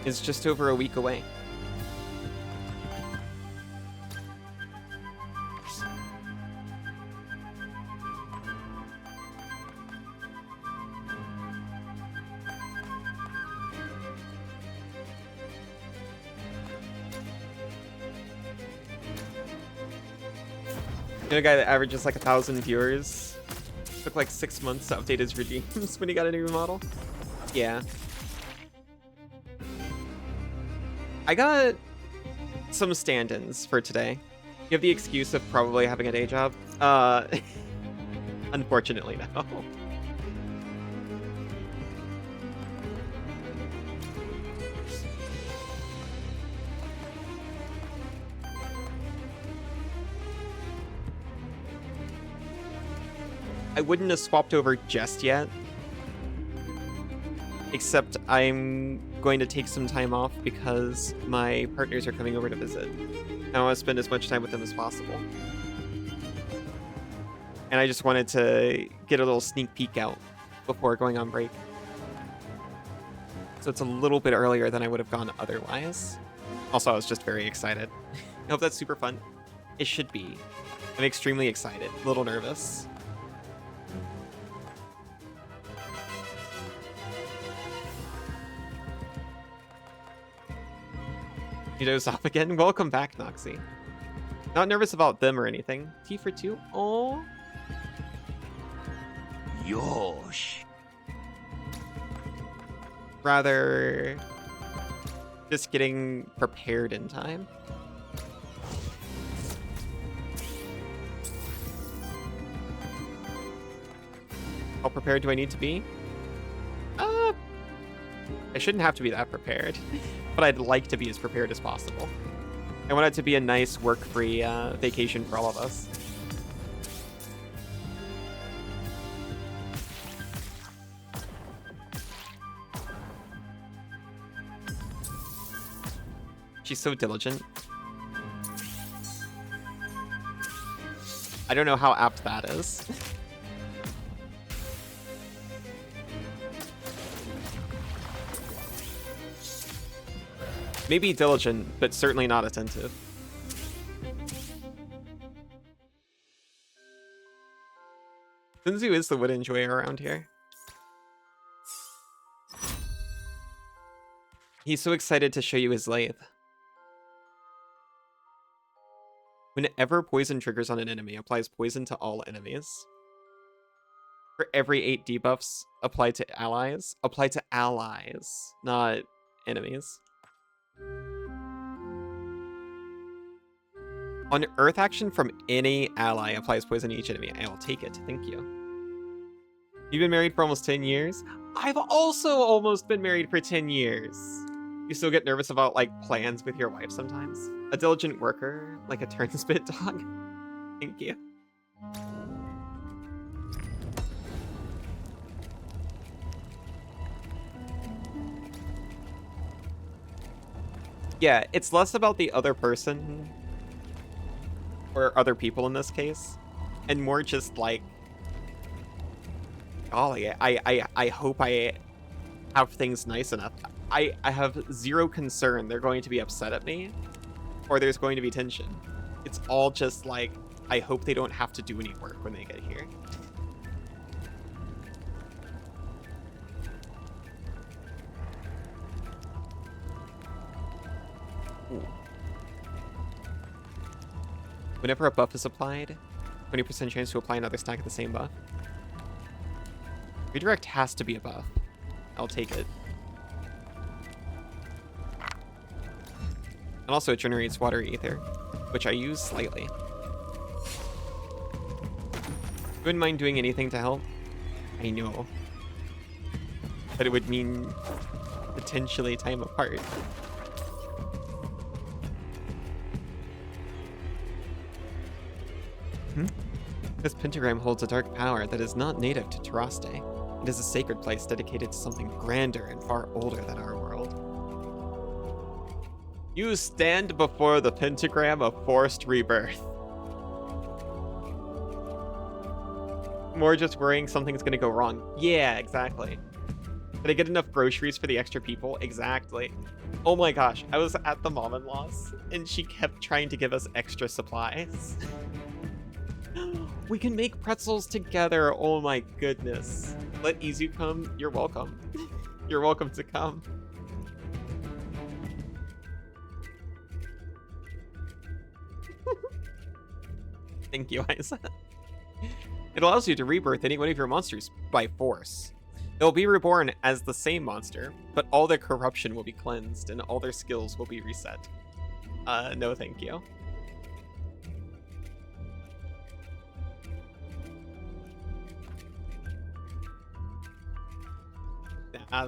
It's just over a week away. A guy that averages like 1,000 viewers took like 6 months to update his redeems when he got a new model. Yeah. I got some stand-ins for today. You have the excuse of probably having a day job. Unfortunately, no. I wouldn't have swapped over just yet, except I'm going to take some time off because my partners are coming over to visit. I want to spend as much time with them as possible. And I just wanted to get a little sneak peek out before going on break. So it's a little bit earlier than I would have gone otherwise. Also, I was just very excited. I hope that's super fun. It should be. I'm extremely excited. A little nervous. You doze off again? Welcome back, Noxie. Not nervous about them or anything. T for 2? Oh. Yosh. Rather just getting prepared in time. How prepared do I need to be? I shouldn't have to be that prepared, but I'd like to be as prepared as possible. I want it to be a nice, work-free vacation for all of us. She's so diligent. I don't know how apt that is. Maybe diligent, but certainly not attentive. Sinzu is the wood enjoyer around here. He's so excited to show you his lathe. Whenever poison triggers on an enemy, applies poison to all enemies. For every 8 debuffs applied to allies. Apply to allies, not enemies. On Earth action from any ally applies poison to each enemy. I'll take it. Thank you. You've been married for almost 10 years? I've also almost been married for 10 years. You still get nervous about, like, plans with your wife sometimes? A diligent worker, like a turnspit dog? Thank you. Yeah, it's less about the other person, or other people in this case, and more just like, golly, I hope I have things nice enough. I have zero concern they're going to be upset at me, or there's going to be tension. It's all just like, I hope they don't have to do any work when they get here. Ooh. Whenever a buff is applied, 20% chance to apply another stack of the same buff. Redirect has to be a buff. I'll take it. And also it generates water ether, which I use slightly. You wouldn't mind doing anything to help? I know. But it would mean potentially time apart. This pentagram holds a dark power that is not native to Taraste. It is a sacred place dedicated to something grander and far older than our world. You stand before the pentagram of forced rebirth. More just worrying something's gonna go wrong. Yeah, exactly. Did I get enough groceries for the extra people? Exactly. Oh my gosh, I was at the mom-in-law's and she kept trying to give us extra supplies. We can make pretzels together. Oh my goodness. Let Izu come. You're welcome. You're welcome to come. Thank you, Isa. It allows you to rebirth any one of your monsters by force. They'll be reborn as the same monster, but all their corruption will be cleansed and all their skills will be reset. No thank you.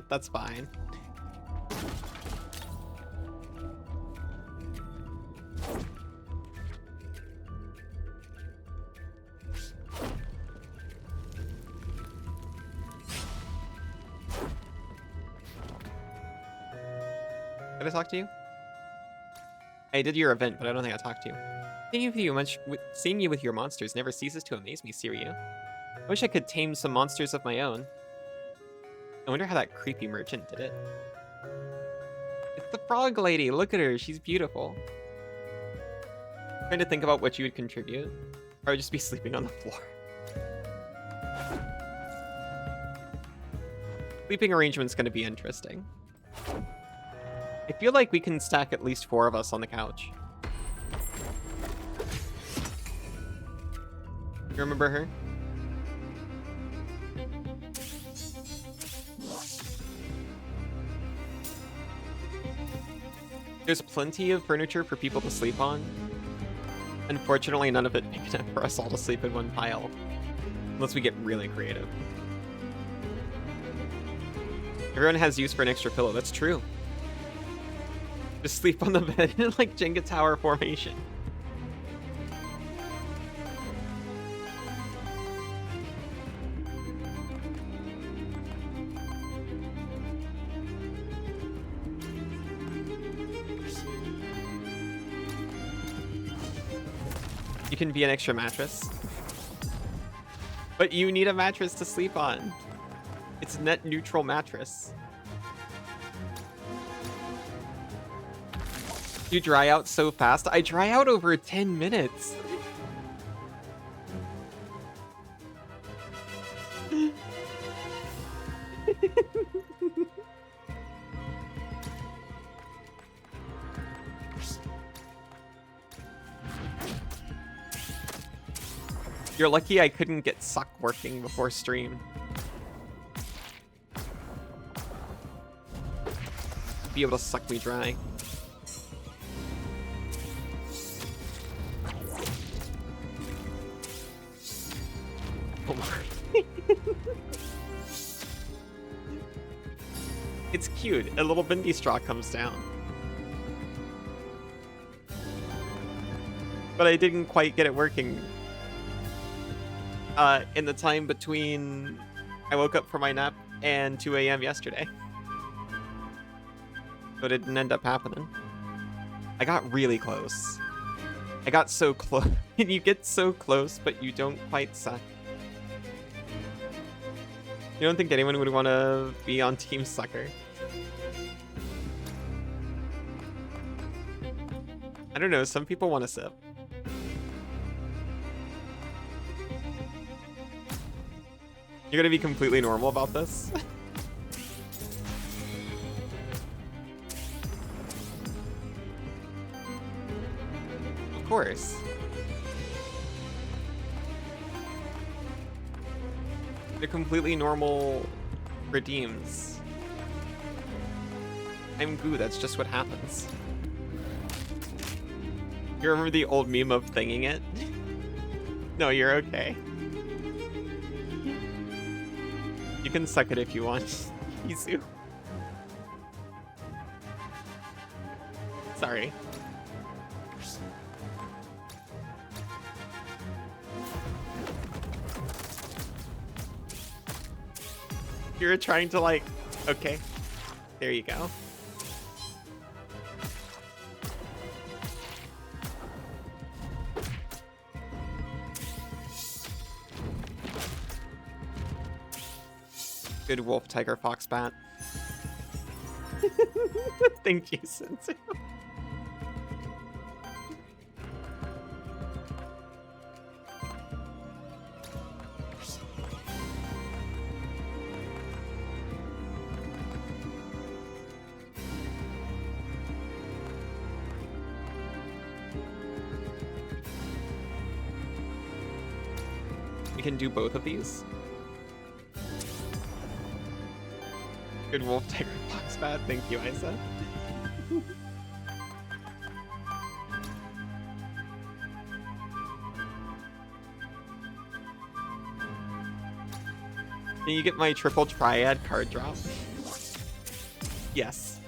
That's fine. Did I talk to you? I did your event, but I don't think I talked to you. Seeing you with your monsters never ceases to amaze me, Siryu. I wish I could tame some monsters of my own. I wonder how that creepy merchant did it. It's the frog lady. Look at her. She's beautiful. Trying to think about what you would contribute. Or just be sleeping on the floor. Sleeping arrangement's going to be interesting. I feel like we can stack at least 4 of us on the couch. You remember her? There's plenty of furniture for people to sleep on. Unfortunately, none of it big enough for us all to sleep in one pile. Unless we get really creative. Everyone has use for an extra pillow. That's true. Just sleep on the bed in like Jenga tower formation. You can be an extra mattress. But you need a mattress to sleep on. It's a net neutral mattress. You dry out so fast. I dry out over 10 minutes. You're lucky I couldn't get suck working before stream. Be able to suck me dry. Oh my. It's cute. A little bendy straw comes down. But I didn't quite get it working. In the time between I woke up from my nap and 2 a.m. yesterday. So it didn't end up happening. I got really close. I got so close. You get so close, but you don't quite suck. You don't think anyone would want to be on Team Sucker? I don't know, some people want to sip. You're gonna be completely normal about this? Of course. The completely normal redeems. I'm goo, that's just what happens. You remember the old meme of thinging it? No, you're okay. You can suck it if you want. Izu. Sorry. You're trying to like... Okay. There you go. Good wolf, tiger, fox, bat. Thank you, Sensu. We can do both of these. Good wolf, tiger, fox, bat. Thank you, Isa. Can you get my triple triad card drop? Yes.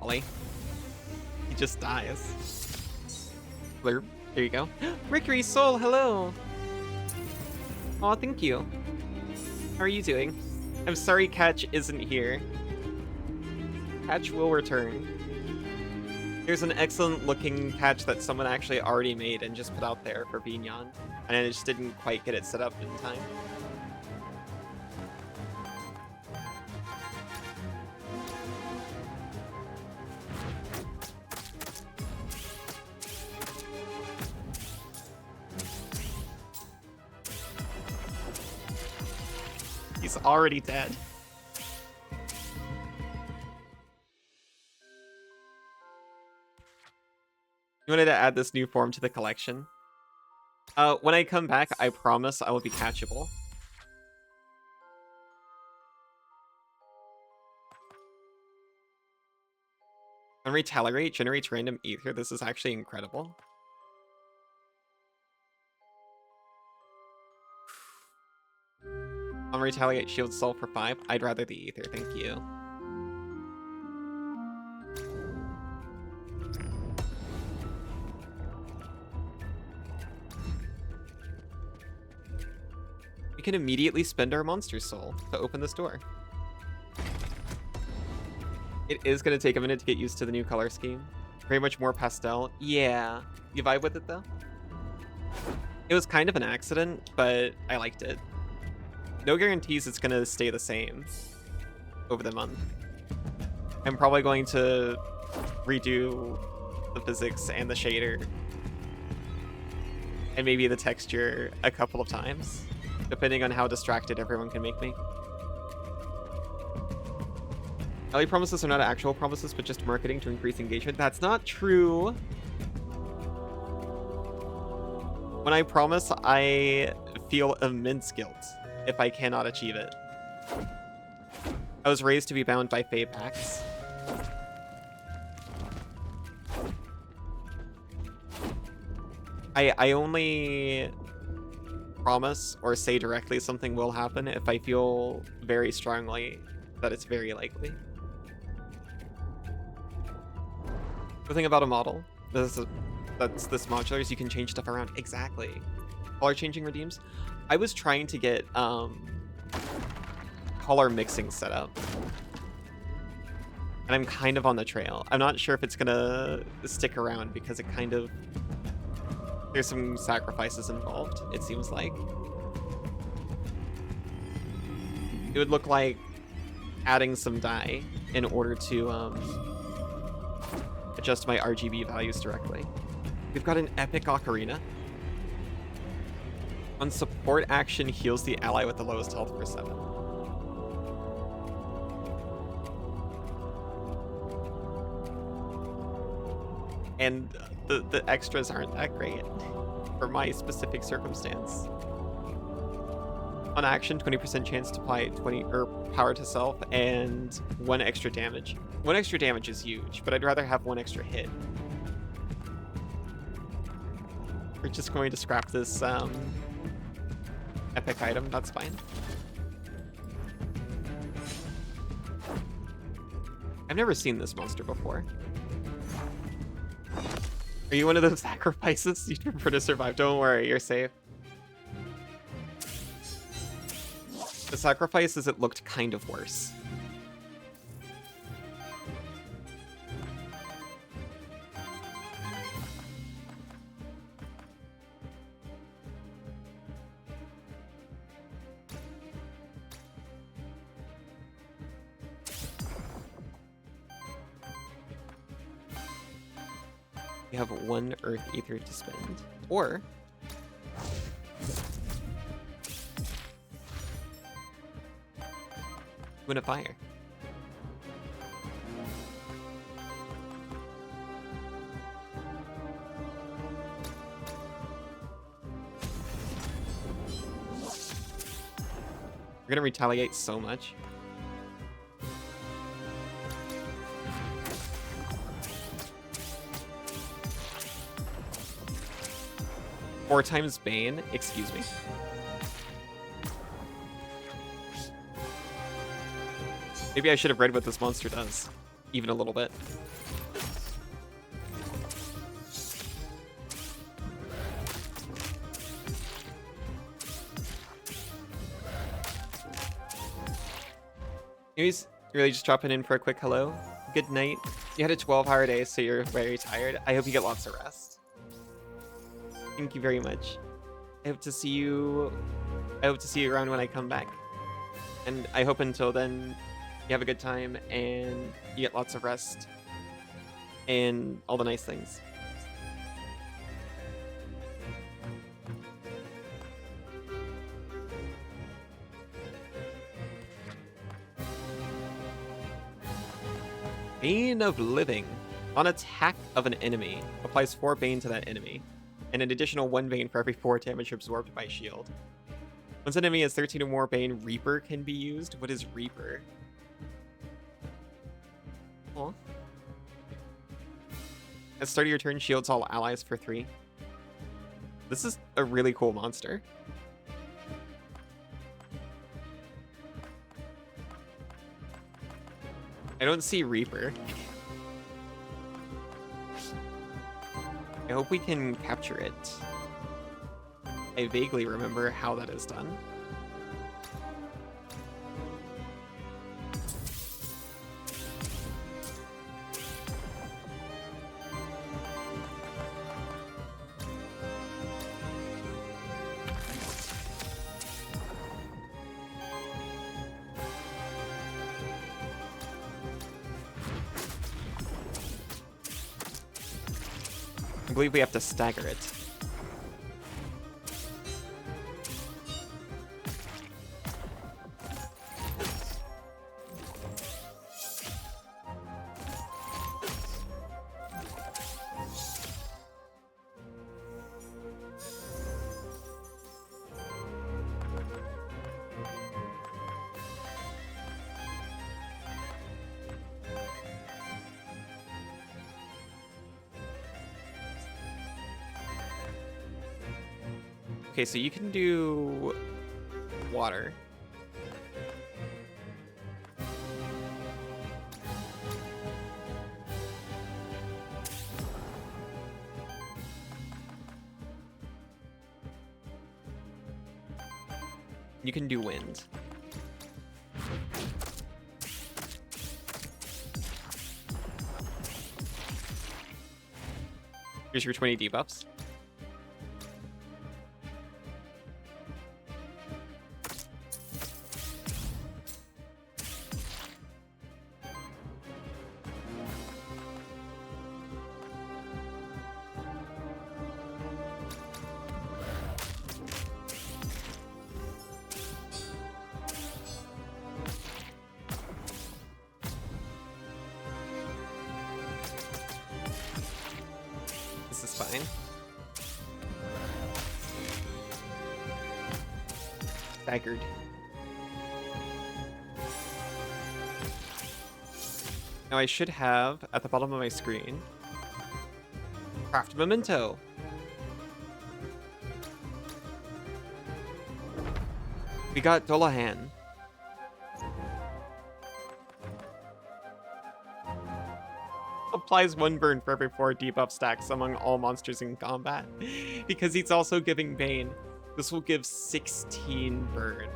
thankfully. He just dies. Blurb. There you go. Mercury Soul, hello! Aw, thank you. How are you doing? I'm sorry Catch isn't here. Patch will return. There's an excellent looking patch that someone actually already made and just put out there for Vnyan, and I just didn't quite get it set up in time. He's already dead. You wanted to add this new form to the collection? When I come back, I promise I will be catchable. And Retaliate generates random ether. This is actually incredible. On Retaliate shield soul for 5. I'd rather the ether, thank you. We can immediately spend our monster soul to open this door. It is going to take a minute to get used to the new color scheme. Very much more pastel. Yeah. You vibe with it, though? It was kind of an accident, but I liked it. No guarantees it's going to stay the same over the month. I'm probably going to redo the physics and the shader and maybe the texture a couple of times, depending on how distracted everyone can make me. LA promises are not actual promises, but just marketing to increase engagement. That's not true. When I promise, I feel immense guilt if I cannot achieve it. I was raised to be bound by Fae pacts. I only promise or say directly something will happen if I feel very strongly that it's very likely. The thing about a model that's this modular is you can change stuff around. Exactly. Color changing redeems. I was trying to get color mixing set up, and I'm kind of on the trail. I'm not sure if it's gonna stick around because it kind of, there's some sacrifices involved, it seems like. It would look like adding some dye in order to adjust my RGB values directly. We've got an epic ocarina. On support action, heals the ally with the lowest health for 7. And the extras aren't that great for my specific circumstance. On action, 20% chance to apply 20 or power to self and 1 extra damage. 1 extra damage is huge, but I'd rather have 1 extra hit. We're just going to scrap this epic item, that's fine. I've never seen this monster before. Are you one of those sacrifices? You'd prefer to survive. Don't worry, you're safe. The sacrifice is it looked kind of worse. You have 1 Earth Ether to spend, or win a fire. We're gonna retaliate so much. Four times Bane, excuse me. Maybe I should have read what this monster does, even a little bit. Anyways, really just dropping in for a quick hello. Good night. You had a 12-hour day, so you're very tired. I hope you get lots of rest. Thank you very much. I hope to see you around when I come back. And I hope until then you have a good time and you get lots of rest and all the nice things. Bane of Living. On attack of an enemy, applies 4 Bane to that enemy, and an additional 1 Bane for every 4 damage absorbed by shield. Once an enemy has 13 or more Bane, Reaper can be used. What is Reaper? Aw. At the start of your turn, shields all allies for 3. This is a really cool monster. I don't see Reaper. I hope we can capture it. I vaguely remember how that is done. I believe we have to stagger it. Okay, so you can do water. You can do wind. Here's your 20 debuffs. This is fine. Staggered. Now I should have, at the bottom of my screen, craft memento. We got Dolahan. Applies 1 burn for every 4 debuff stacks among all monsters in combat. Because he's also giving Bane, this will give 16 burn.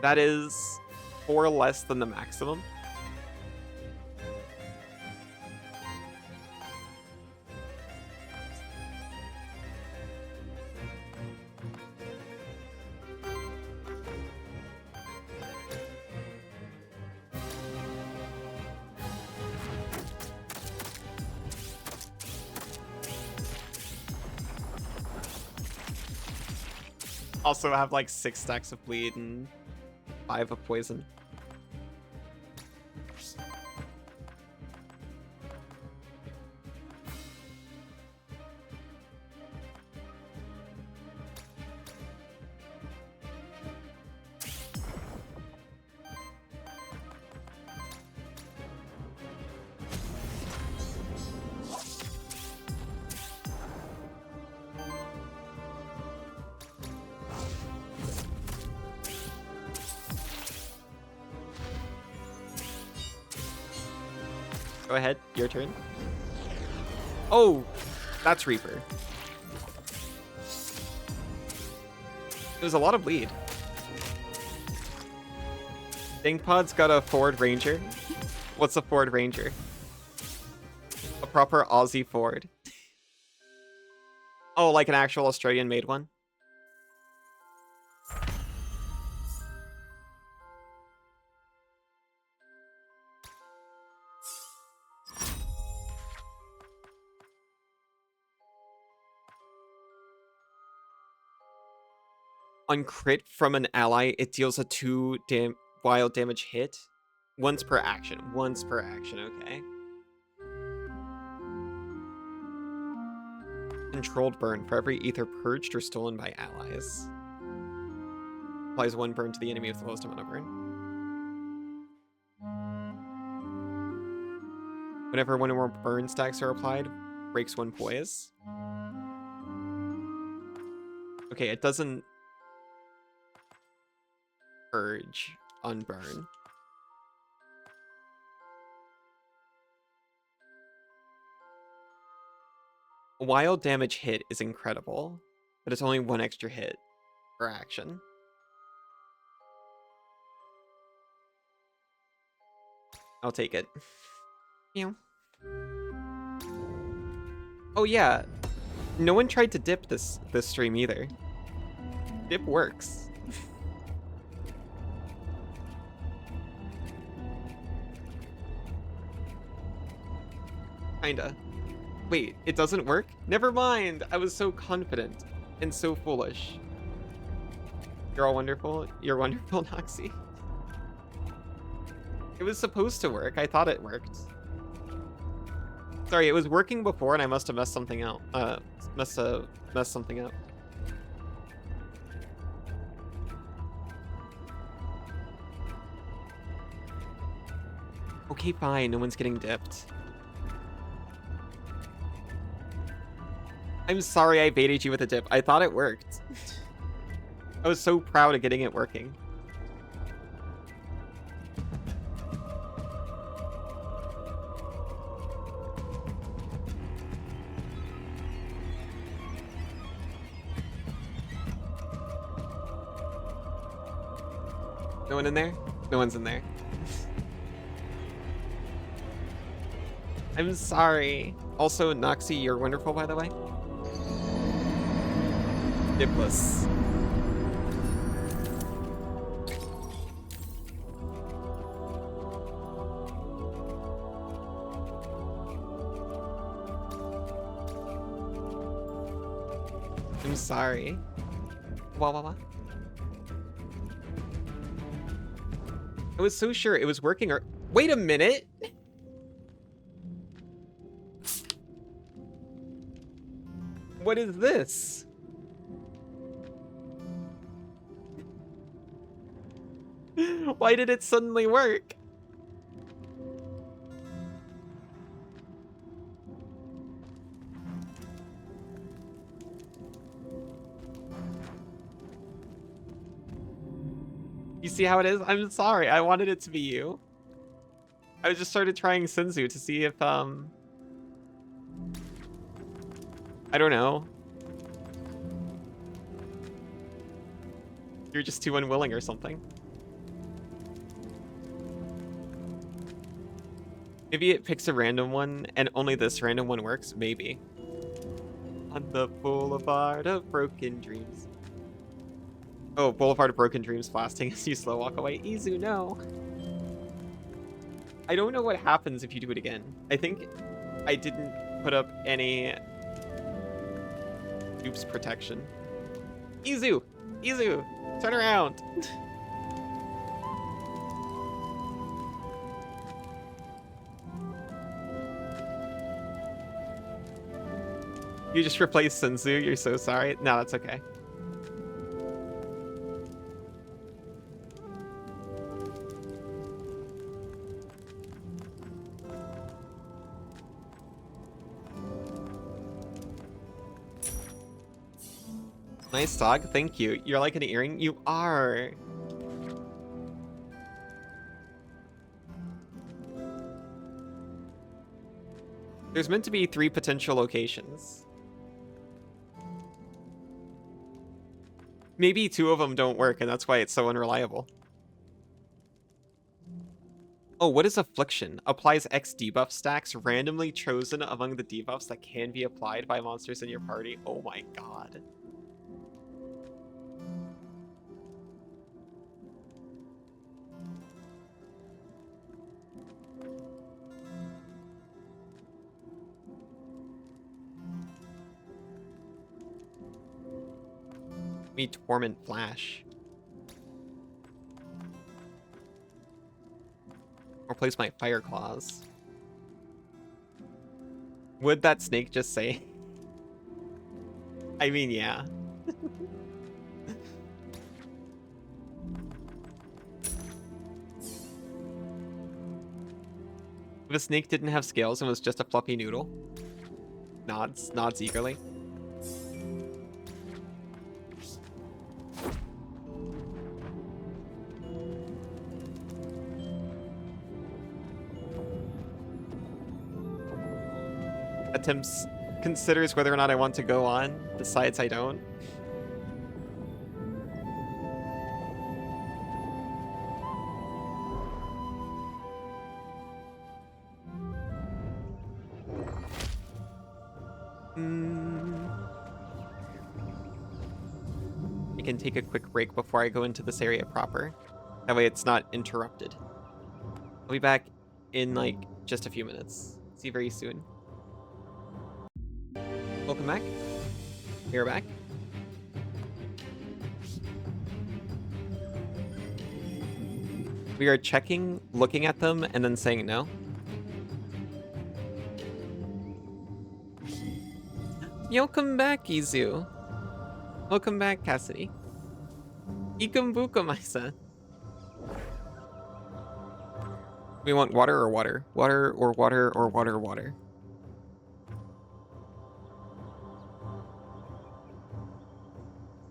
That is 4 less than the maximum. Also have like 6 stacks of bleed and 5 of poison. Go ahead, your turn. Oh, that's Reaper. It was a lot of bleed. Dingpod's got a Ford Ranger. What's a Ford Ranger? A proper Aussie Ford. Oh, like an actual Australian-made one? On crit from an ally, it deals a 2 wild damage hit. Once per action. Once per action, okay. Controlled burn. For every ether purged or stolen by allies. Applies 1 burn to the enemy with the lowest amount of burn. Whenever one or more burn stacks are applied, breaks 1 poise. Okay, it doesn't purge on burn. A wild damage hit is incredible, but it's only 1 extra hit per action. I'll take it. Meow. Oh yeah, no one tried to dip this stream either. Dip works. Kinda. Wait, it doesn't work? Never mind! I was so confident and so foolish. You're all wonderful. You're wonderful, Noxie. It was supposed to work. I thought it worked. Sorry, it was working before and I must have messed something out. Must have messed something up. Okay, fine. No one's getting dipped. I'm sorry I baited you with a dip. I thought it worked. I was so proud of getting it working. No one in there? No one's in there. I'm sorry. Also, Noxie, you're wonderful, by the way. Dipless. I'm sorry. Wah wah wah. I was so sure it was working or... Wait a minute! What is this? Why did it suddenly work? You see how it is? I'm sorry. I wanted it to be you. I just started trying Senzu to see if, I don't know. You're just too unwilling or something. Maybe it picks a random one and only this random one works? Maybe. On the boulevard of broken dreams. Oh, Boulevard of Broken Dreams blasting as you slow walk away. Izu, no. I don't know what happens if you do it again. I think I didn't put up any oops protection. Izu! Izu! Turn around! You just replaced Senzu, you're so sorry. No, that's okay. Nice dog, thank you. You're like an earring? You are. There's meant to be 3 potential locations. Maybe 2 of them don't work and that's why it's so unreliable. Oh, what is Affliction? Applies X debuff stacks randomly chosen among the debuffs that can be applied by monsters in your party. Oh my god. Me Torment Flash. Replace my Fire Claws. Would that snake just say? I mean, yeah. If a snake didn't have scales and was just a fluffy noodle. Nods eagerly. Attempts considers whether or not I want to go on, decides I don't. I can take a quick break before I go into this area proper. That way it's not interrupted. I'll be back in like just a few minutes. See you very soon. Welcome back. We're back. We are checking, looking at them, and then saying no. Welcome back, Izu. Welcome back, Cassidy. Ikumbuka, my son. We want water or water? Water or water or water, water.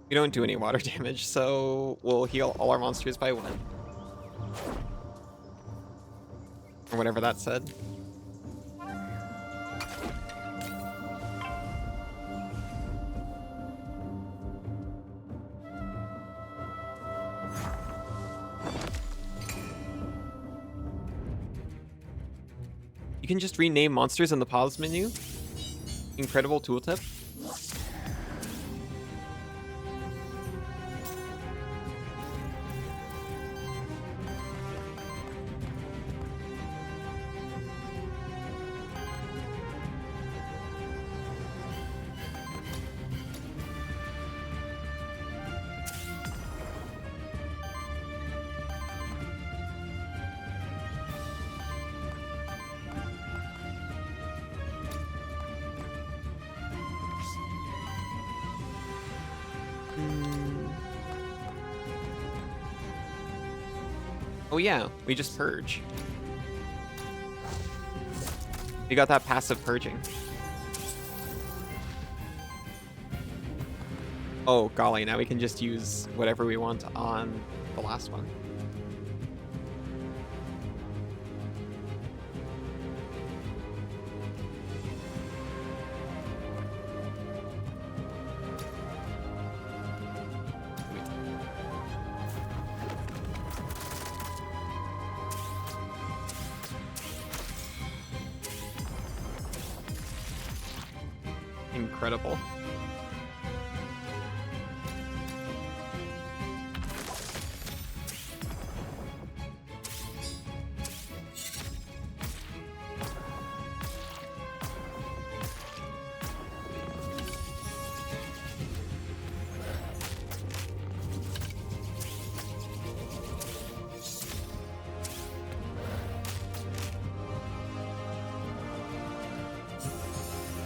We don't do any water damage, so we'll heal all our monsters by 1. Or whatever that said. You can just rename monsters in the pause menu. Incredible tooltip. Oh yeah, we just purge. We got that passive purging. Oh golly, now we can just use whatever we want on the last one. Incredible.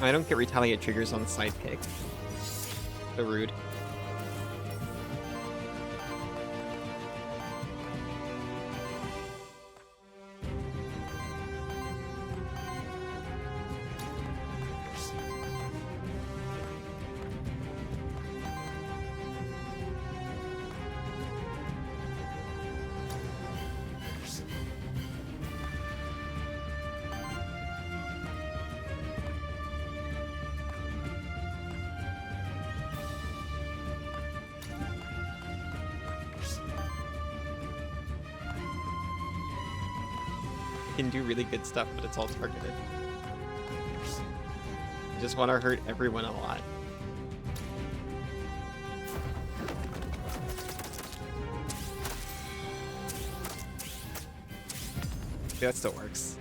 I don't get retaliate triggers on sidekick. So rude. can do really good stuff, but it's all targeted. I just want to hurt everyone a lot. Yeah, that still works.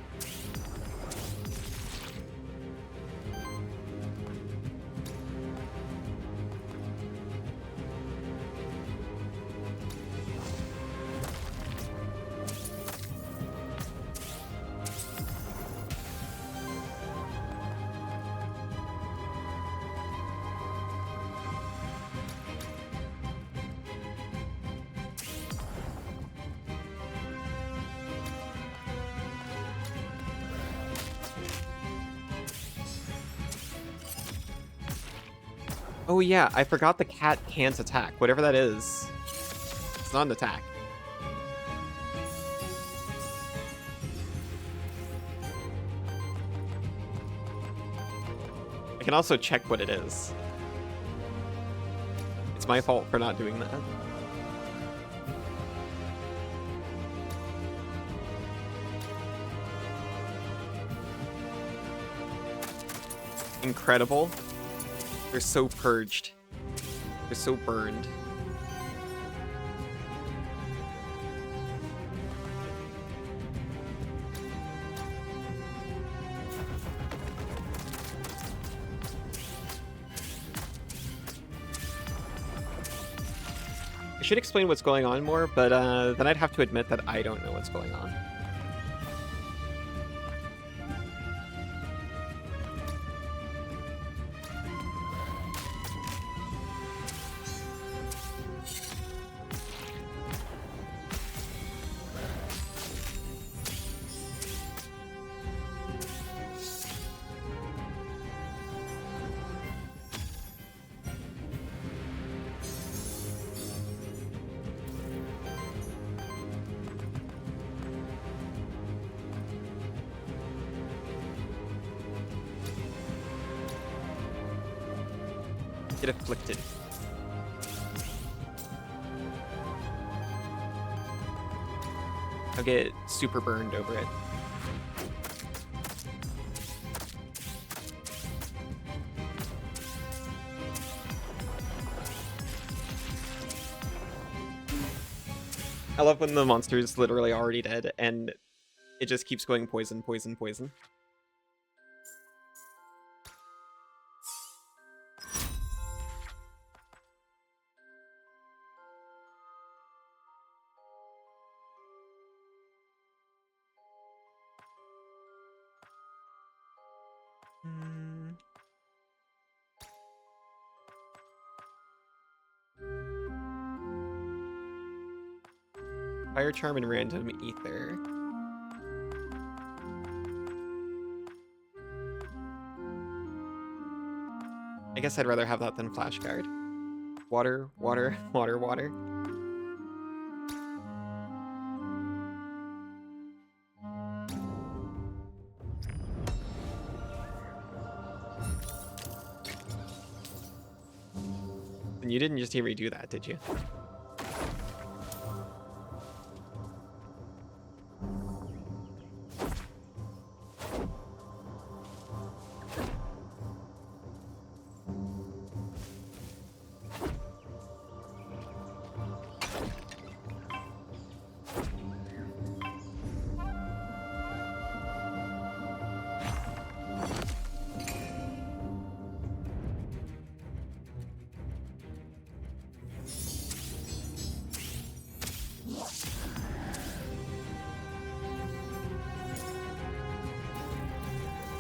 Oh yeah, I forgot the cat can't attack. Whatever that is. It's not an attack. I can also check what it is. It's my fault for not doing that. Incredible. They're so purged. They're so burned. I should explain what's going on more, but then I'd have to admit that I don't know what's going on. Get afflicted. I'll get super burned over it. I love when the monster is literally already dead and it just keeps going poison, poison, poison. Fire Charm and Random Ether. I guess I'd rather have that than Flash Guard. Water, water, water, water. And you didn't just redo that, did you?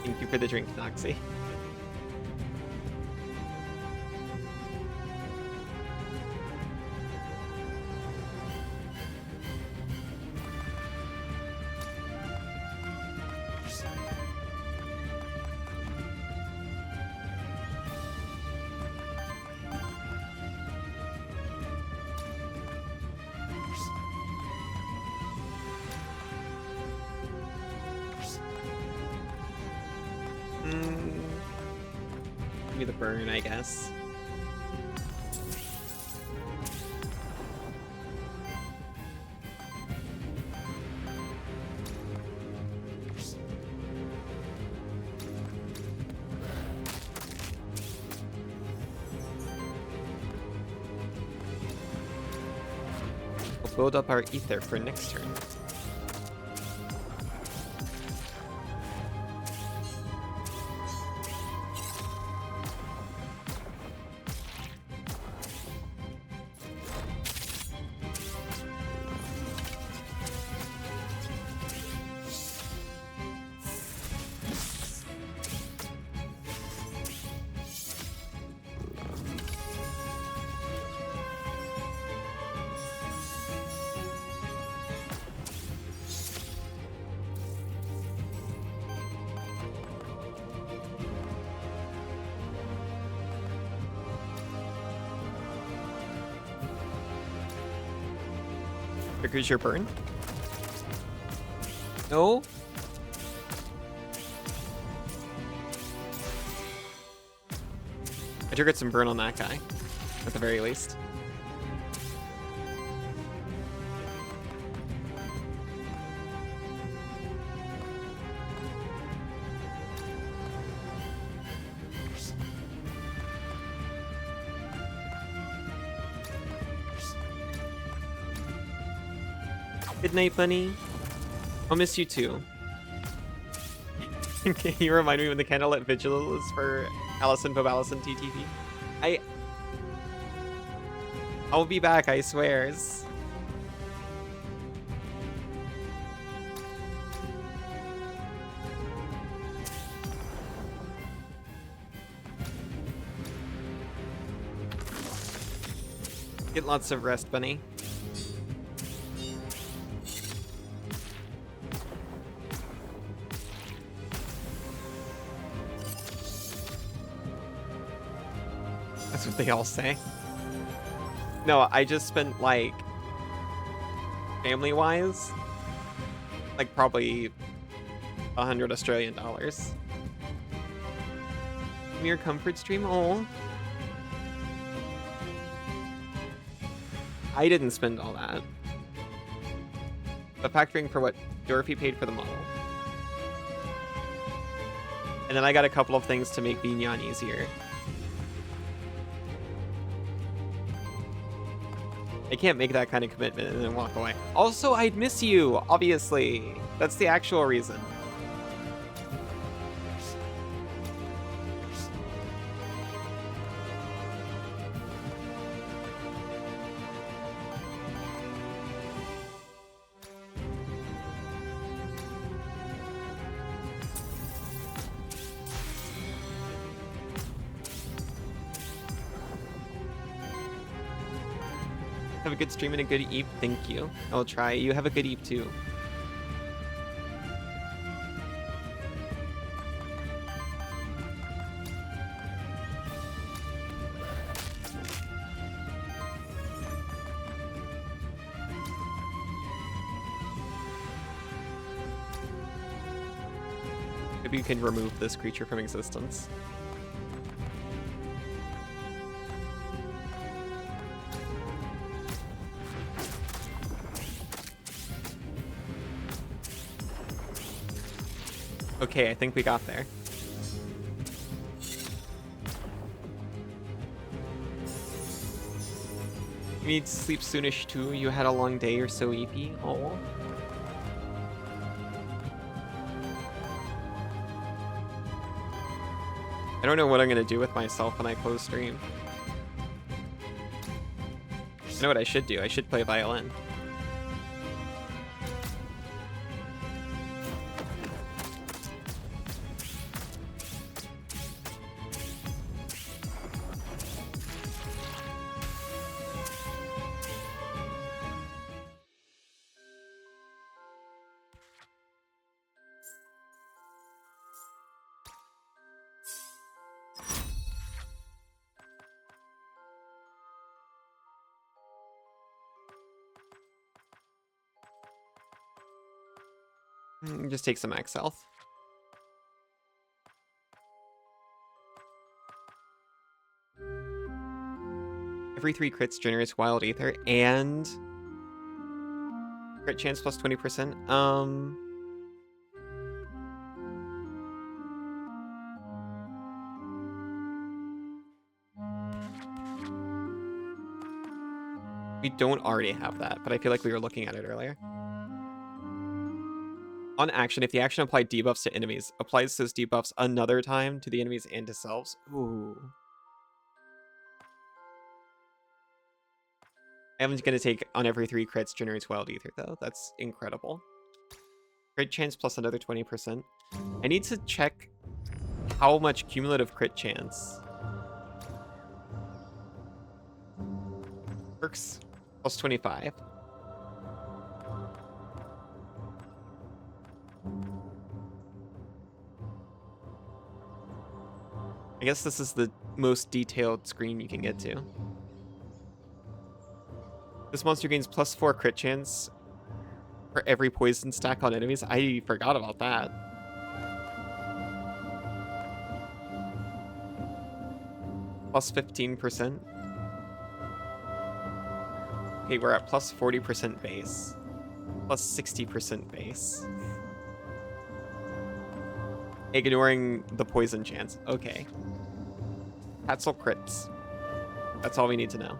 Thank you for the drink, Noxie. Give me the burn, I guess. build up our ether for next turn. Triggers your burn? No? I triggered some burn on that guy, at the very least. Good night, bunny. I'll miss you too. Can you remind me when the candlelit vigil is for Allison Bob Allison TTV? I'll be back, I swears. Get lots of rest, bunny. That's what they all say. No, I just spent, like, family-wise, like, probably 100 Australian dollars. Mere comfort stream? Oh. I didn't spend all that. But factoring for what Dorothy paid for the model. And then I got a couple of things to make Vnyan easier. I can't make that kind of commitment and then walk away. Also, I'd miss you, obviously. That's the actual reason. Have a good stream and a good eep. Thank you. I'll try. You have a good eep too. Maybe you can remove this creature from existence. Okay, I think we got there. You need to sleep soonish too. You had a long day. You're so eepy. Oh. I don't know what I'm gonna do with myself when I close stream. I know what I should do. I should play violin. Just take some max health. Every 3 crits generates wild ether and crit chance plus 20%. We don't already have that, but I feel like we were looking at it earlier. On action, if the action applied debuffs to enemies, applies those debuffs another time to the enemies and to selves. Ooh. Evan's gonna take on every 3 crits, generates Wild Ether, though. That's incredible. Crit chance plus another 20%. I need to check how much cumulative crit chance. Perks plus 25. I guess this is the most detailed screen you can get to. This monster gains plus 4 crit chance for every poison stack on enemies. I forgot about that. Plus 15%. Okay, we're at plus 40% base. Plus 60% base. Ignoring the poison chance. Okay. Hatzel crits. That's all we need to know.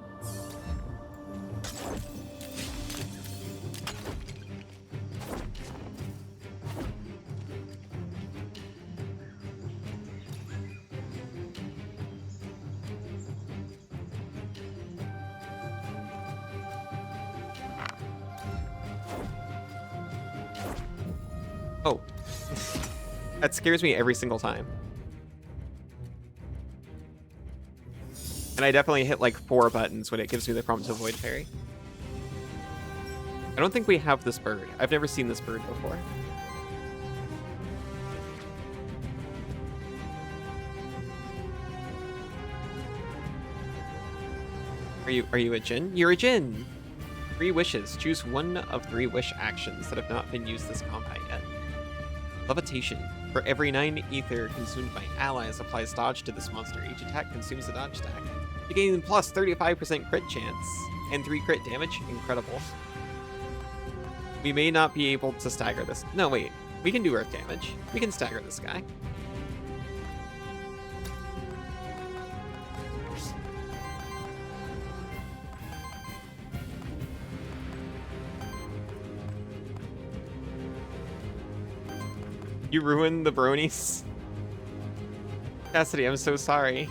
Oh. That scares me every single time. And I definitely hit like 4 buttons when it gives me the prompt to Void Fairy. I don't think we have this bird. I've never seen this bird before. Are you a Djinn? You're a Djinn! 3 wishes. Choose one of 3 wish actions that have not been used this combat yet. Levitation. For every 9 ether consumed by allies, applies dodge to this monster. Each attack consumes a dodge stack. You gain plus 35% crit chance and 3 crit damage. Incredible. We may not be able to stagger this. No, wait. We can do earth damage. We can stagger this guy. You ruined the bronies. Cassidy, I'm so sorry.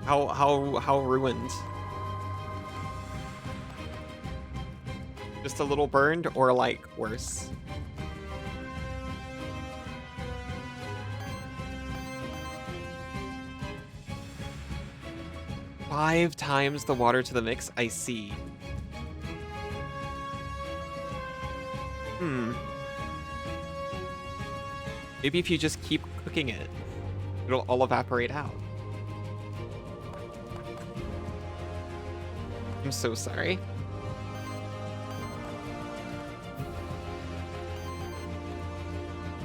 How ruined? Just a little burned or like worse? Five times the water to the mix? I see. Maybe if you just keep cooking it, it'll all evaporate out. I'm so sorry.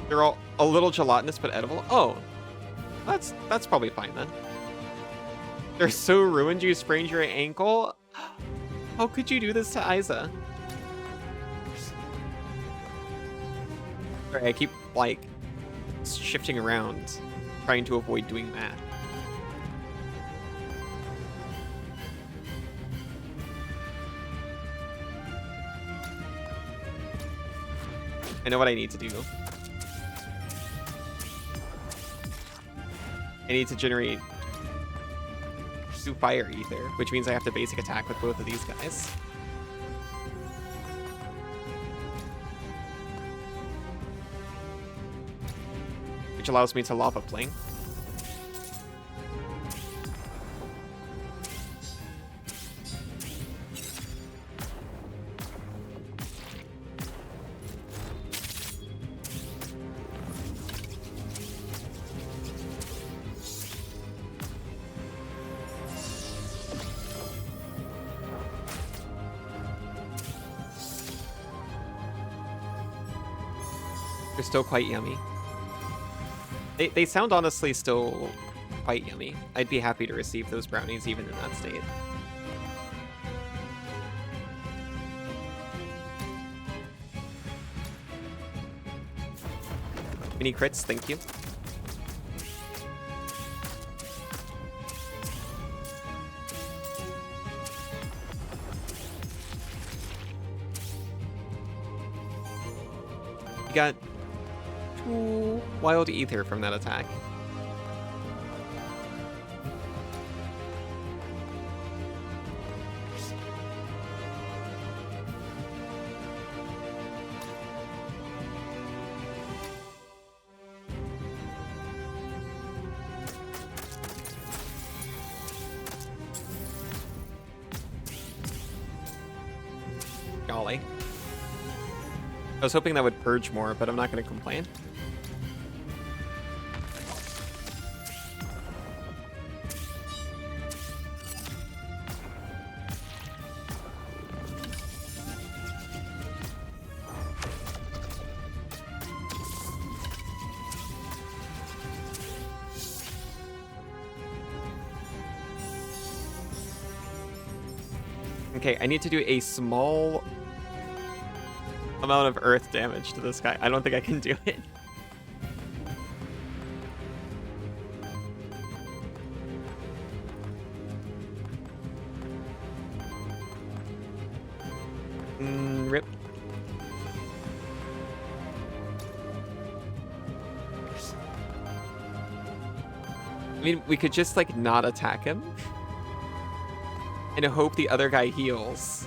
They're all a little gelatinous but edible. Oh, that's probably fine then. They're so ruined you sprained your ankle? How could you do this to Isa? Sorry, I keep, like, shifting around, trying to avoid doing that. I know what I need to do. I need to generate 2 fire ether, which means I have to basic attack with both of these guys. Which allows me to lava fling. They're still quite yummy. They sound honestly still quite yummy. I'd be happy to receive those brownies even in that state. Mini crits, thank you. You got 2 wild ether from that attack. Golly. I was hoping that would purge more, but I'm not going to complain. Okay, I need to do a small amount of earth damage to this guy. I don't think I can do it. Rip. I mean, we could just, like, not attack him and hope the other guy heals.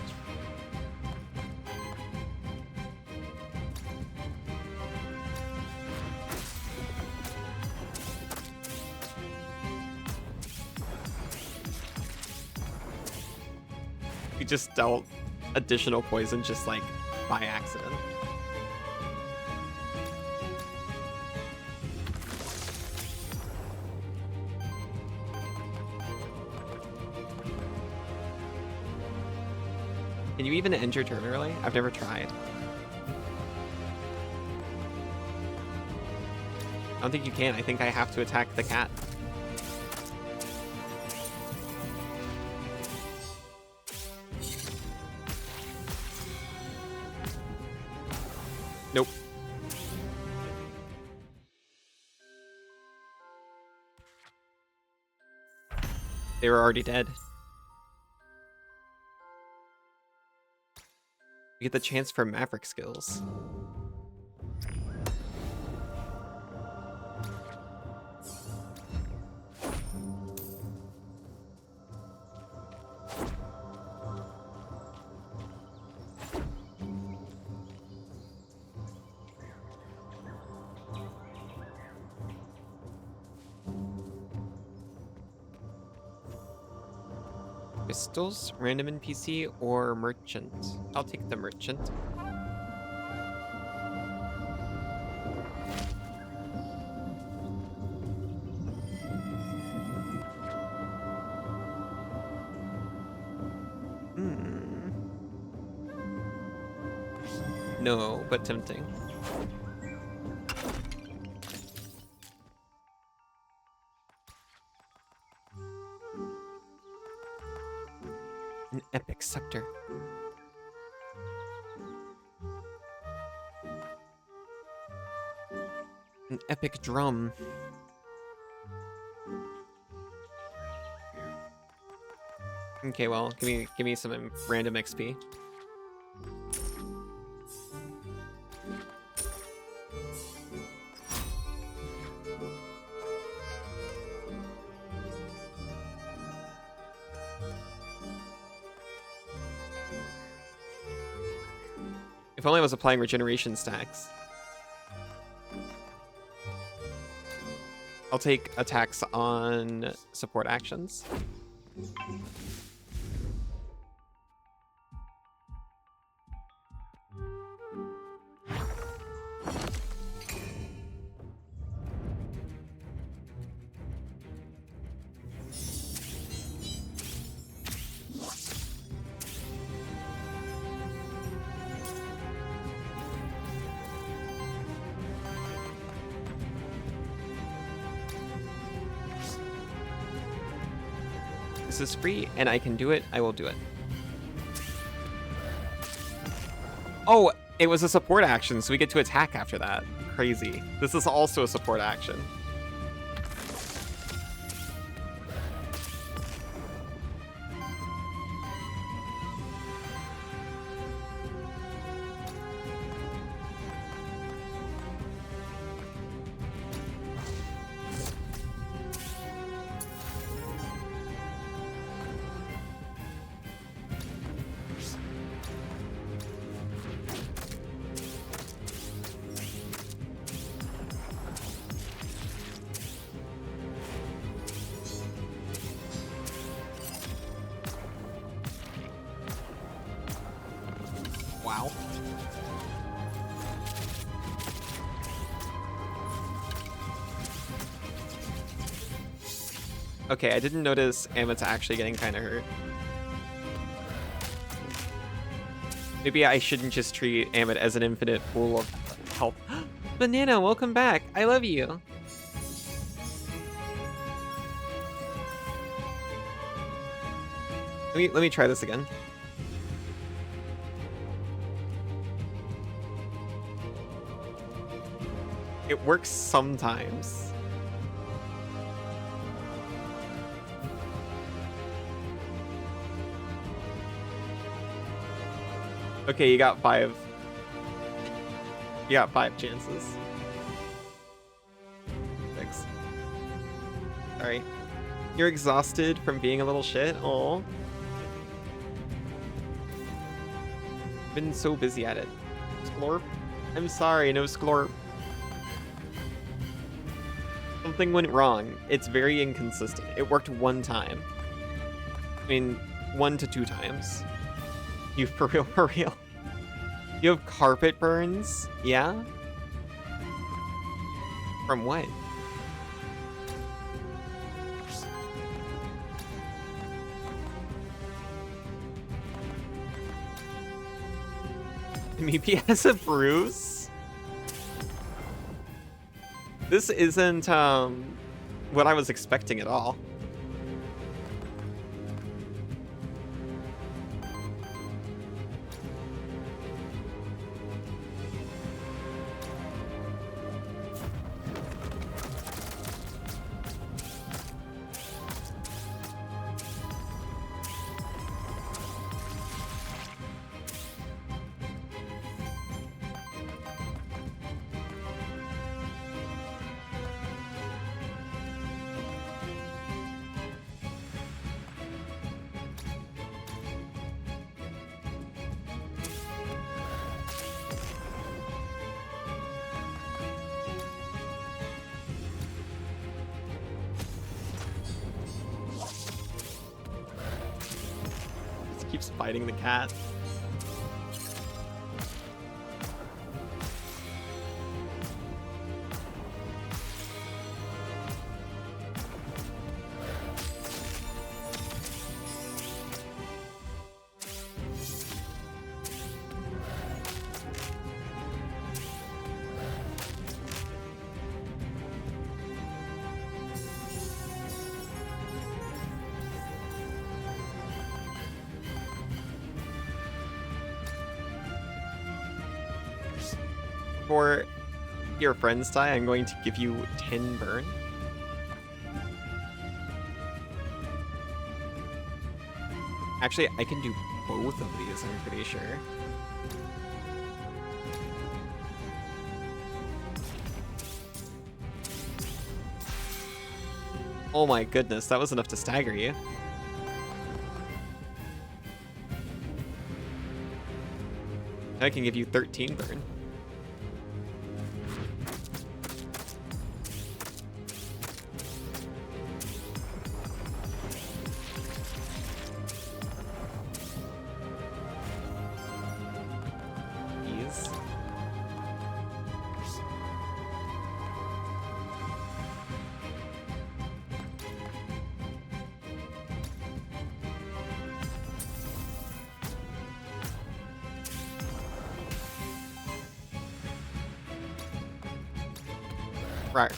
We just dealt additional poison just, like, by accident. Can you even end your turn early? I've never tried. I don't think you can. I think I have to attack the cat. Nope. They were already dead. You get the chance for Maverick skills. Pistols, random NPC, or merchant? I'll take the merchant. No, but tempting. An epic scepter. An epic drum. Okay, well, give me some random XP. If only I was applying regeneration stacks. I'll take attacks on support actions. This is free, and I can do it. I will do it. Oh, it was a support action, so we get to attack after that. crazy. This is also a support action. Wow. Okay, I didn't notice Amit's actually getting kind of hurt. Maybe I shouldn't just treat Amit as an infinite pool of health. Banana, welcome back. I love you. Let me try this again. It works sometimes. Okay, you got 5. You got 5 chances. 6. Sorry. You're exhausted from being a little shit? Aw. Been so busy at it. Sklorp? I'm sorry, no Sklorp. Something went wrong. It's very inconsistent. It worked one time. I mean, 1 to 2 times. You for real, for real. You have carpet burns? Yeah? From what? Maybe he has a bruise? This isn't, what I was expecting at all. Keeps fighting the cat. For your friend's die, I'm going to give you 10 burn. Actually, I can do both of these, I'm pretty sure. Oh my goodness, that was enough to stagger you. I can give you 13 burn. Right.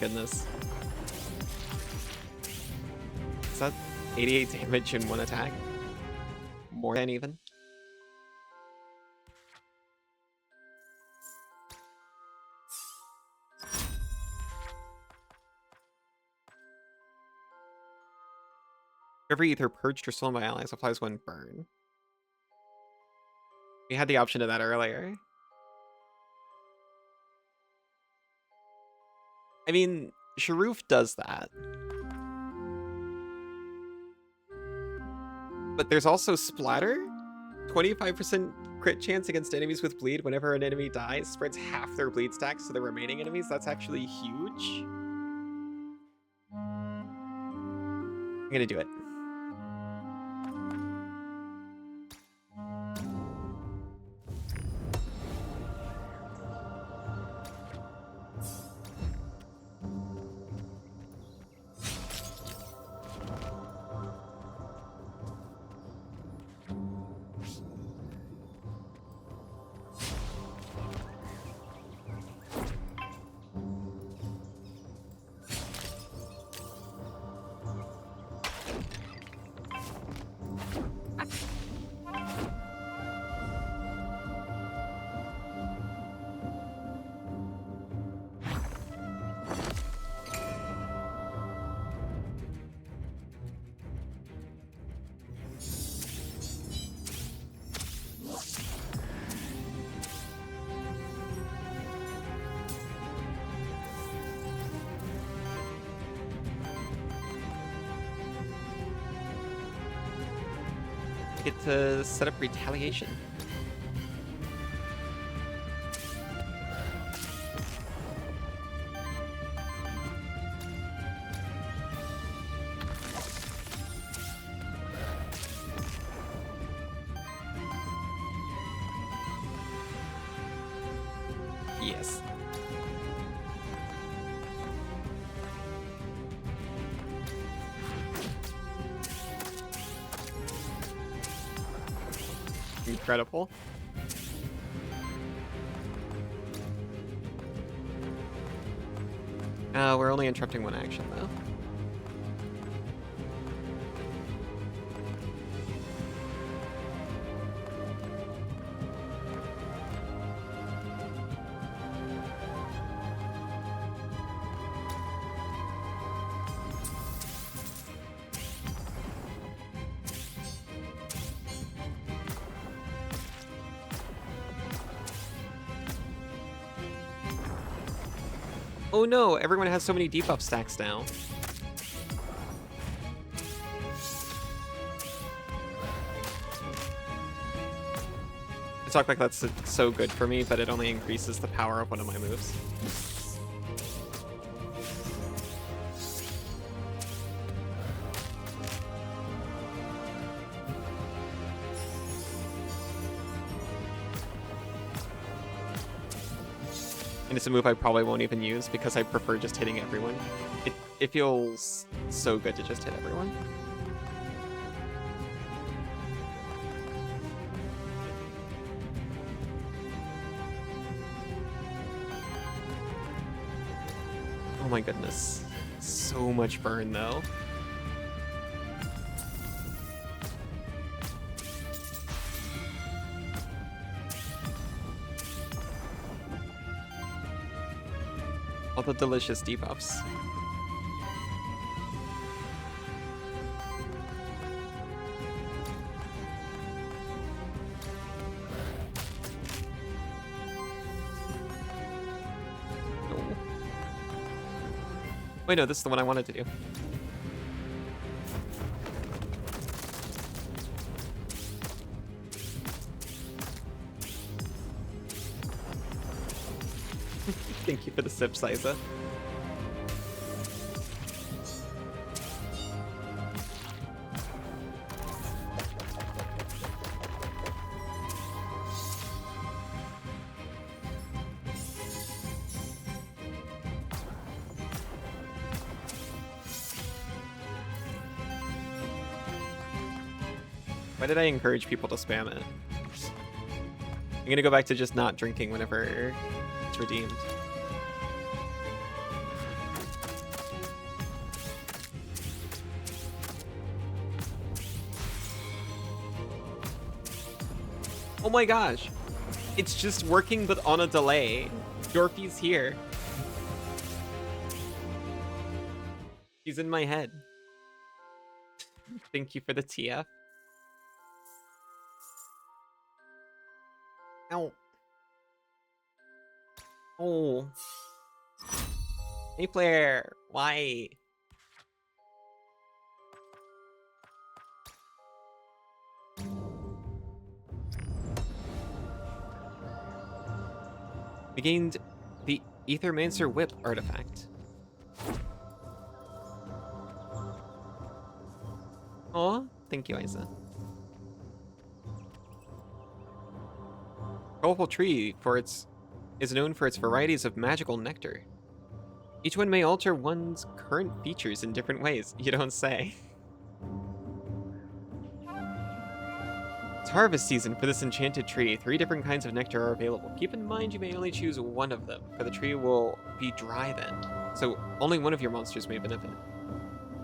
goodness. Is that 88 damage in one attack? More than even. Every ether purged or stolen by allies applies one burn. We had the option of that earlier. I mean, Sharoof does that. But there's also Splatter. 25% crit chance against enemies with bleed whenever an enemy dies. Spreads half their bleed stacks to the remaining enemies. That's actually huge. I'm gonna do it. Get to set up retaliation. Yes. Incredible. We're only interrupting one action, though. Oh no, everyone has so many debuff stacks now. I talk like that's so good for me, but it only increases the power of one of my moves. And it's a move I probably won't even use because I prefer just hitting everyone. It feels so good to just hit everyone. Oh my goodness. So much burn though. All the delicious debuffs. No. Wait, no, this is the one I wanted to do. Thank you for the sip, Siza. Why did I encourage people to spam it? I'm gonna go back to just not drinking whenever it's redeemed. Oh my gosh. It's just working, but on a delay. Dorothy's here. She's in my head. Thank you for the TF. Ow. Oh. Hey, player. Why? We gained the Aethermancer whip artifact. Aw, thank you, Isa. Colorful tree is known for its varieties of magical nectar. Each one may alter one's current features in different ways. You don't say. It's harvest season for this enchanted tree. 3 different kinds of nectar are available. Keep in mind you may only choose one of them, for the tree will be dry then. So only one of your monsters may benefit.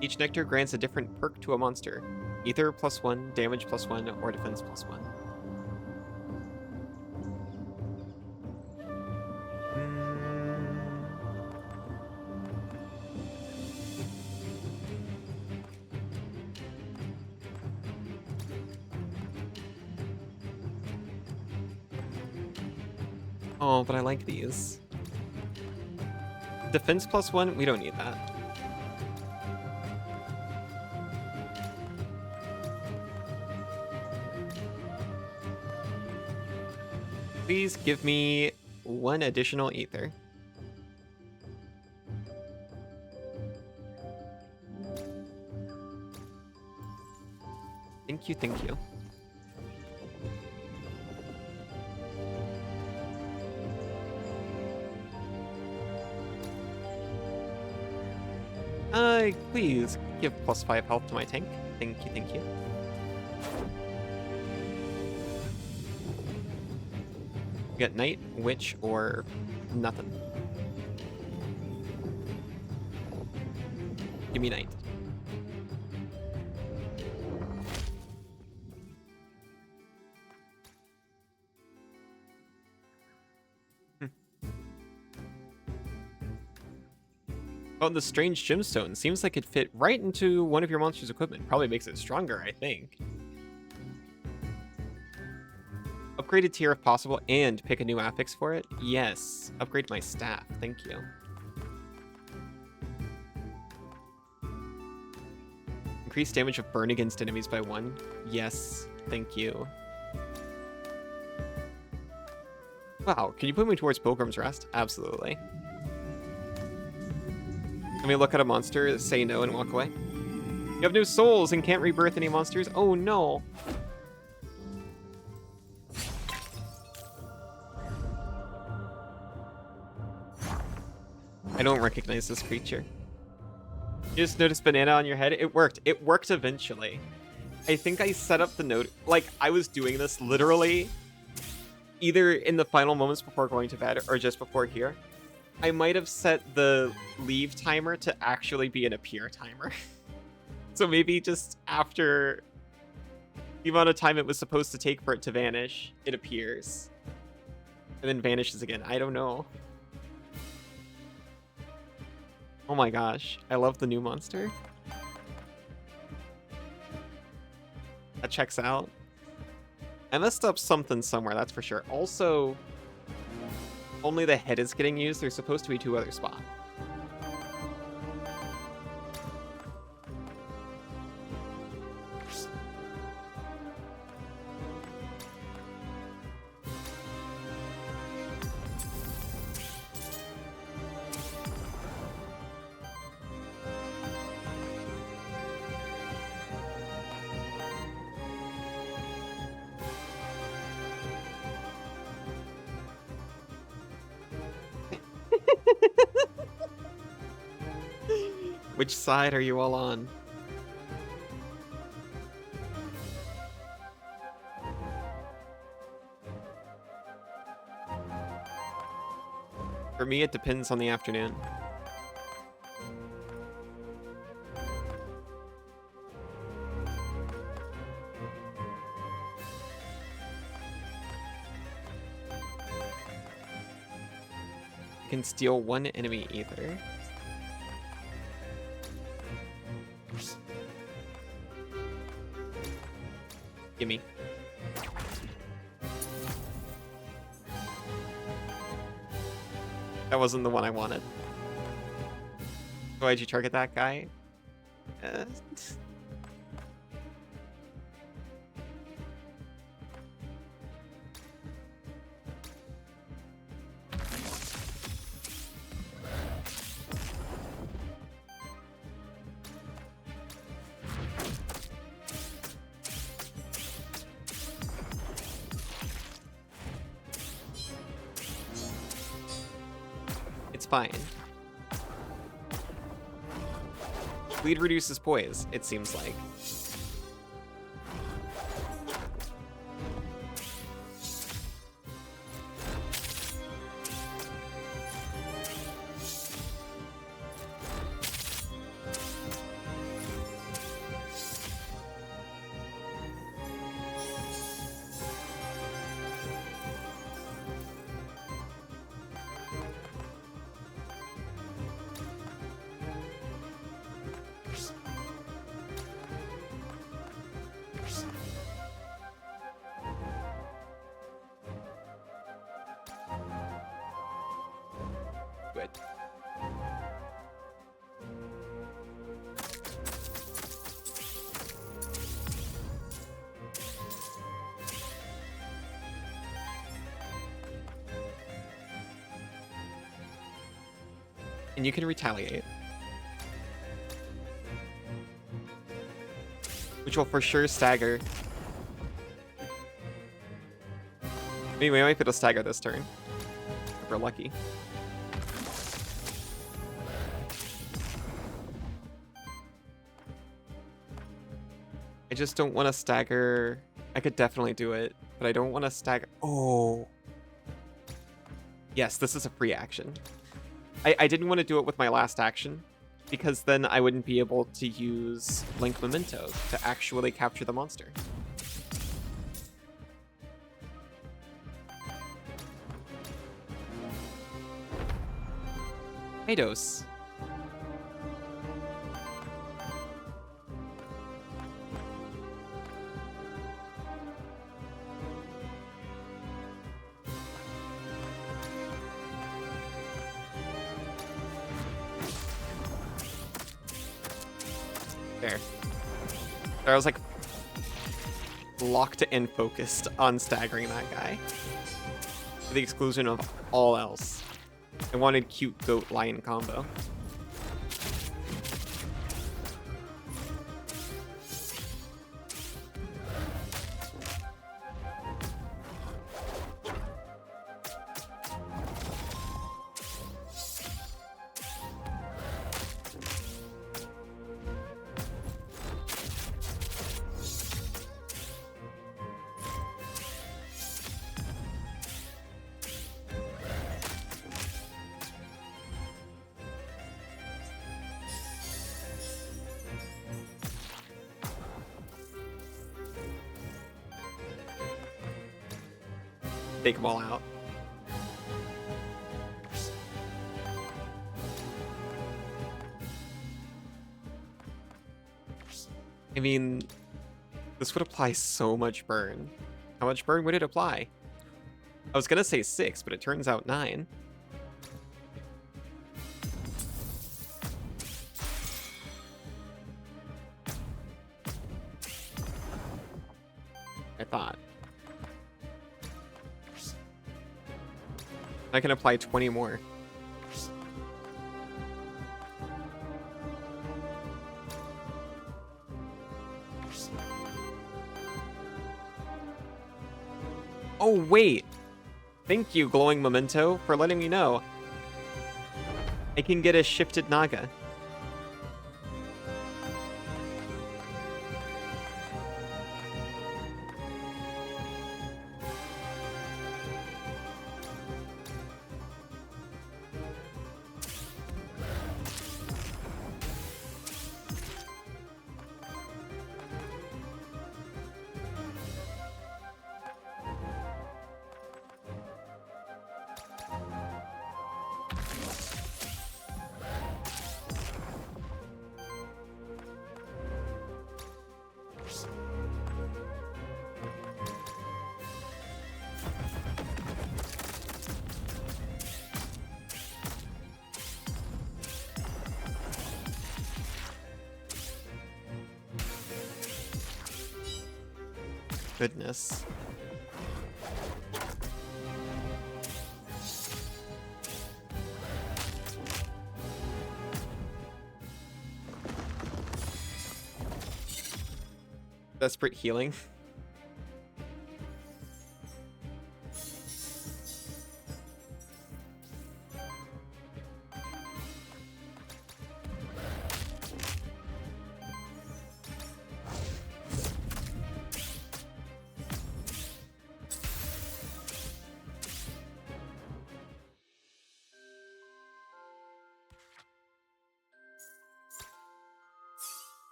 Each nectar grants a different perk to a monster. Ether +1, damage +1, or defense +1. Oh, but I like these. Defense +1, we don't need that. Please give me 1 additional ether. Thank you, thank you. Please give +5 health to my tank. Thank you, thank you. You got Knight, Witch, or nothing. Give me Knight. Oh, the strange gemstone seems like it fit right into one of your monster's equipment. Probably makes it stronger, I think. Upgraded tier if possible, and pick a new affix for it. Yes. Upgrade my staff. Thank you. Increase damage of burn against enemies by 1. Yes. Thank you. Wow. Can you put me towards Pilgrim's Rest? Absolutely. Let me look at a monster, say no, and walk away. You have no souls and can't rebirth any monsters? Oh no. I don't recognize this creature. You just noticed banana on your head? It worked. It worked eventually. I think I set up the note. Like, I was doing this literally either in the final moments before going to bed or just before here. I might have set the leave timer to actually be an appear timer. So maybe just after the amount of time it was supposed to take for it to vanish, it appears. And then vanishes again. I don't know. Oh my gosh. I love the new monster. That checks out. I messed up something somewhere, that's for sure. Also, only the head is getting used. There's supposed to be 2 other spots. Which side are you all on? For me, it depends on the afternoon. Can steal one enemy ether. Gimme. That wasn't the one I wanted. Why'd you target that guy? Uh, It's fine. Bleed reduces poise, it seems like. Good. And you can retaliate. Which will for sure stagger. Maybe we might be able to stagger this turn. If we're lucky. I just don't want to stagger. I could definitely do it, but I don't want to stagger. Oh. Yes, this is a free action. I didn't want to do it with my last action, because then I wouldn't be able to use Link Memento to actually capture the monster. Hey, Dose. There. I was like locked and focused on staggering that guy to the exclusion of all else. I wanted cute goat lion combo. Take them all out. I mean, this would apply so much burn. How much burn would it apply? I was gonna say 6, but it turns out 9. I thought. I can apply 20 more. Oh, wait. Thank you, Glowing Memento, for letting me know. I can get a Shifted Naga. Goodness. Desperate healing.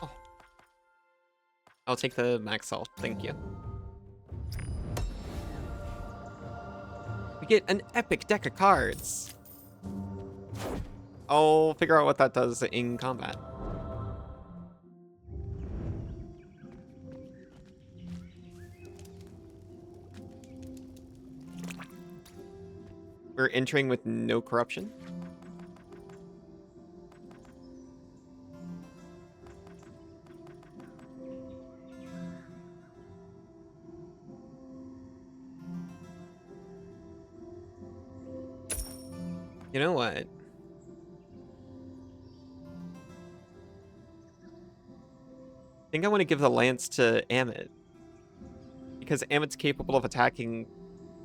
Oh. I'll take the max health, thank you. We get an epic deck of cards. I'll figure out what that does in combat. We're entering with no corruption. You know what? I think I want to give the lance to Amit. Because Amit's capable of attacking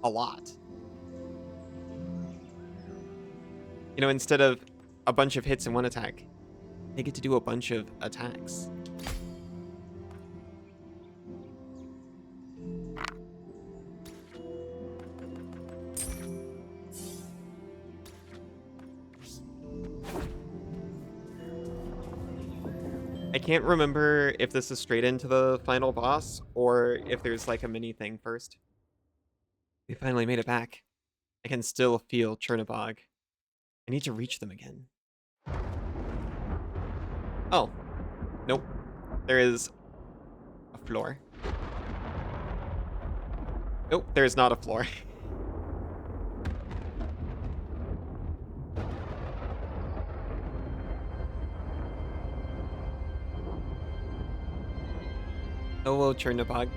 a lot. You know, instead of a bunch of hits in one attack, they get to do a bunch of attacks. I can't remember if this is straight into the final boss or if there's like a mini thing first. We finally made it back. I can still feel Chernobog. I need to reach them again. Oh. Nope. There is a floor. Nope, there is not a floor. Hello, Chernobog.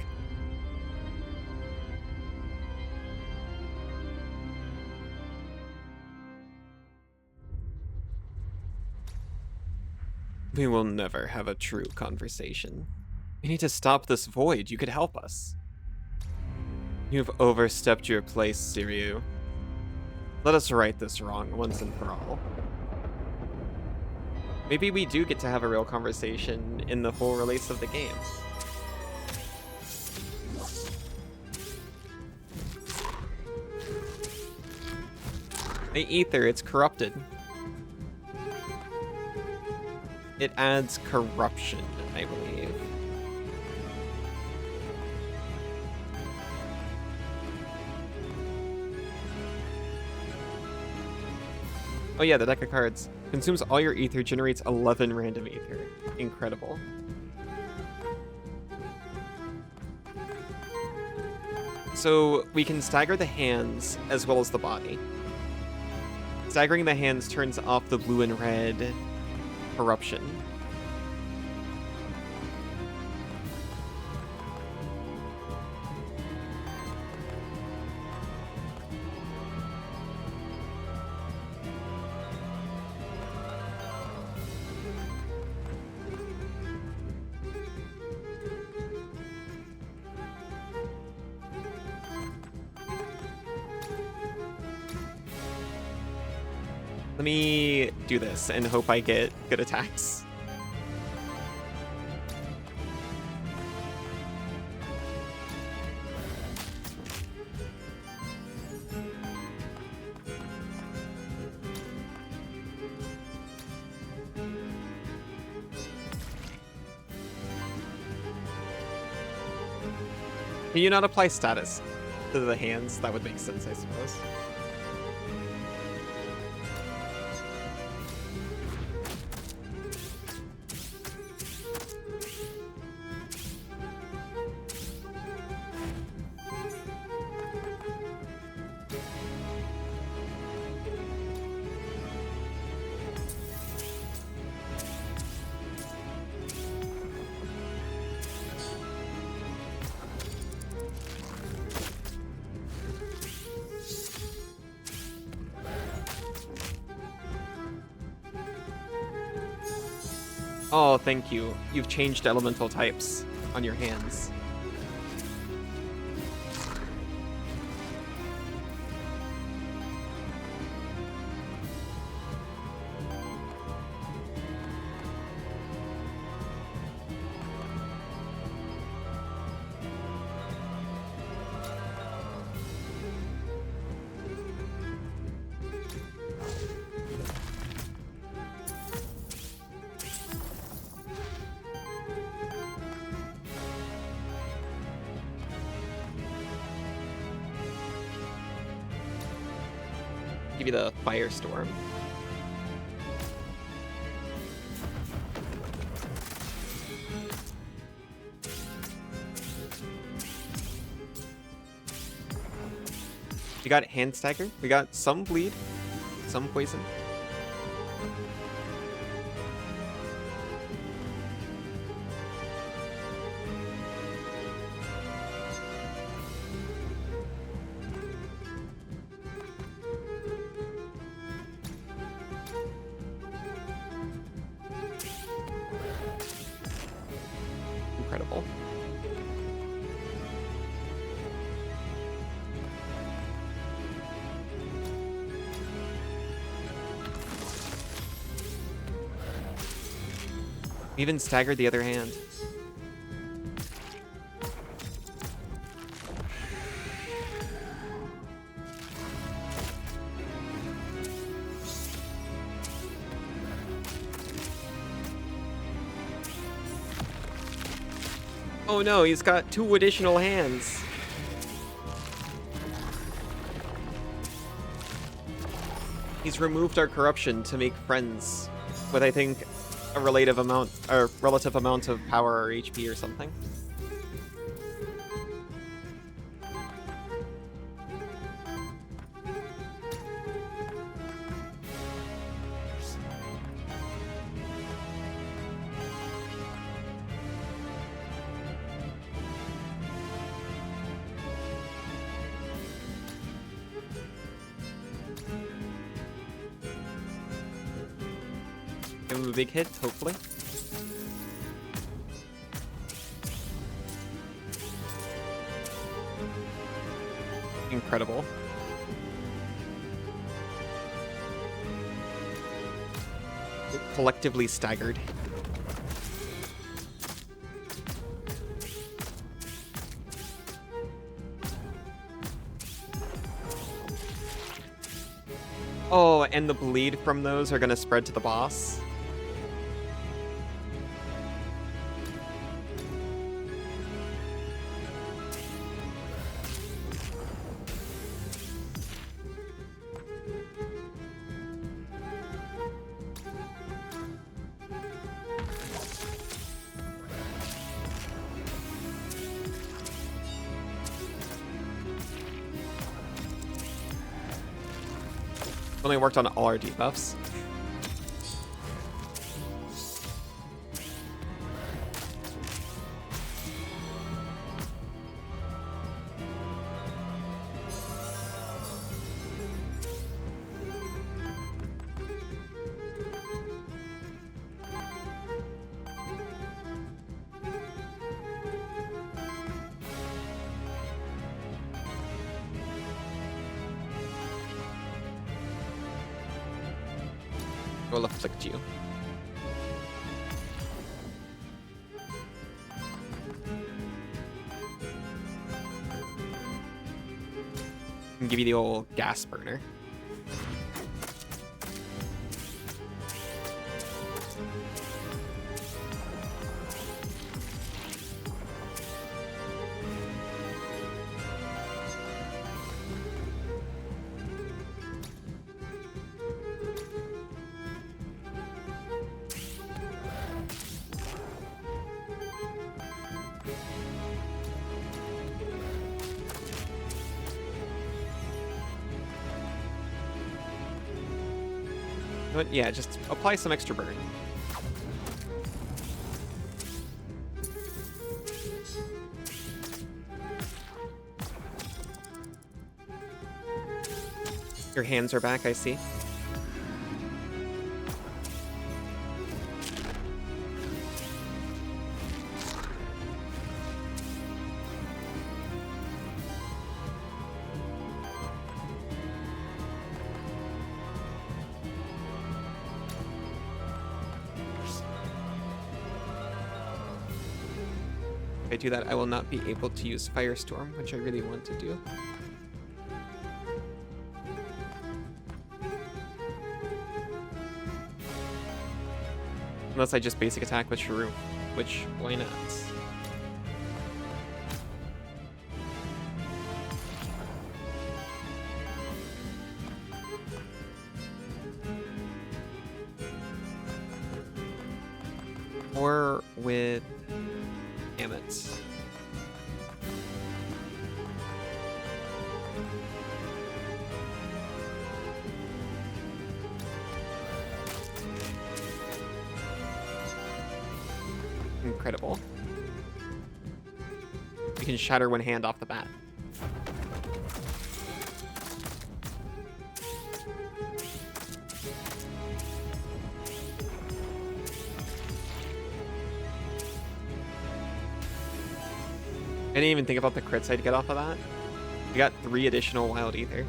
We will never have a true conversation. We need to stop this void. You could help us. You've overstepped your place, Siryu. Let us right this wrong once and for all. Maybe we do get to have a real conversation in the full release of the game. The ether, it's corrupted. It adds corruption, I believe. Oh yeah, the deck of cards. Consumes all your ether, generates 11 random ether. Incredible. So we can stagger the hands as well as the body. Staggering the hands turns off the blue and red corruption. Let me do this and hope I get good attacks. Can you not apply status to the hands? That would make sense, I suppose. Oh, thank you. You've changed elemental types on your hands. Give you the Firestorm. We got Hand Stagger. We got some bleed, some poison. Incredible. We even staggered the other hand. Oh no, he's got 2 additional hands. He's removed our corruption to make friends with, I think, a relative amount of power or HP or something. Give him a big hit, hopefully. Incredible. Collectively staggered. Oh, and the bleed from those are gonna spread to the boss. Only worked on all our debuffs. Will afflict you. And give you the old gas burner. But yeah, just apply some extra burn. Your hands are back, I see. If I do that, I will not be able to use Firestorm, which I really want to do. Unless I just basic attack with Shrew, which, why not? Or with Amet. Incredible. We can shatter one hand off the bat. I didn't even think about the crits I'd get off of that. We got 3 additional Wild Ether.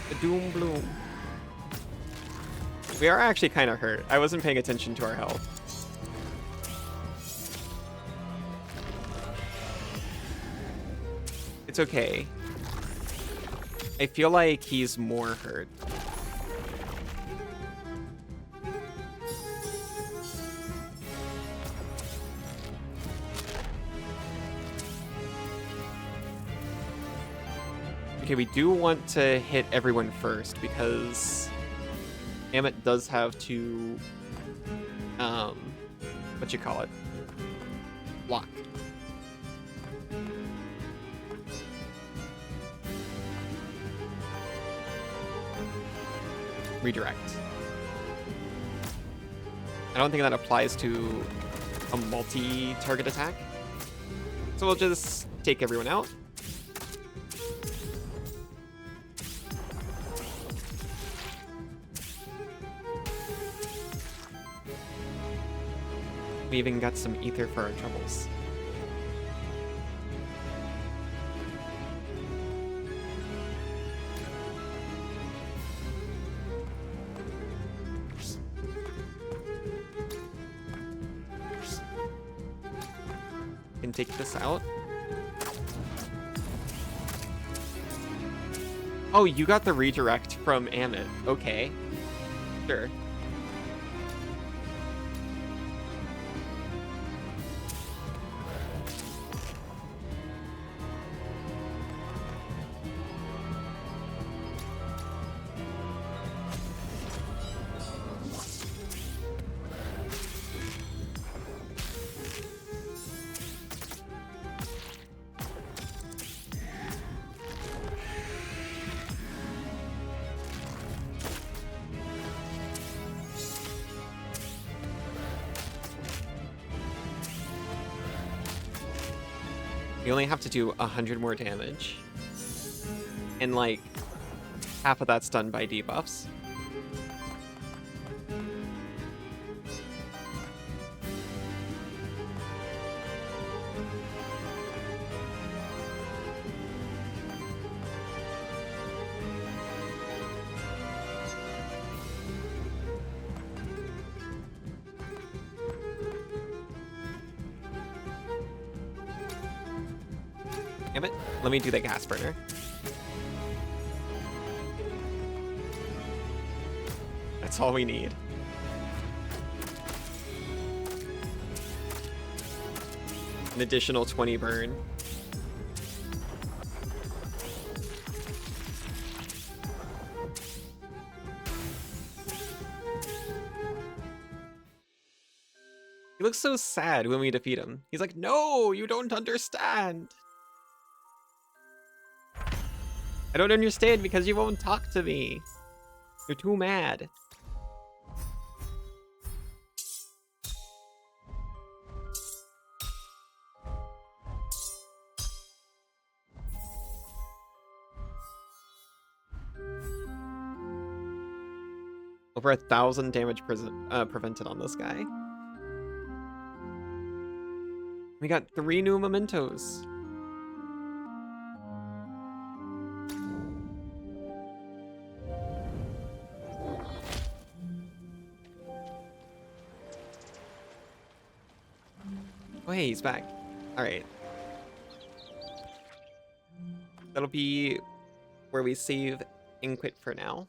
The Doom Bloom. We are actually kind of hurt. I wasn't paying attention to our health. It's okay. I feel like he's more hurt. Okay, we do want to hit everyone first because Amet does have to, what you call it? Block. Redirect. I don't think that applies to a multi-target attack. So we'll just take everyone out. We even got some ether for our troubles. Can take this out. Oh, you got the redirect from Amet. Okay. Sure. We only have to do 100 more damage. And like, half of that's done by debuffs. Damn it. Let me do the gas burner. That's all we need. An additional 20 burn. He looks so sad when we defeat him. He's like, no, you don't understand. I don't understand because you won't talk to me. You're too mad. Over 1,000 damage prevented on this guy. We got 3 new mementos. Oh, hey, he's back. All right. That'll be where we save and quit for now.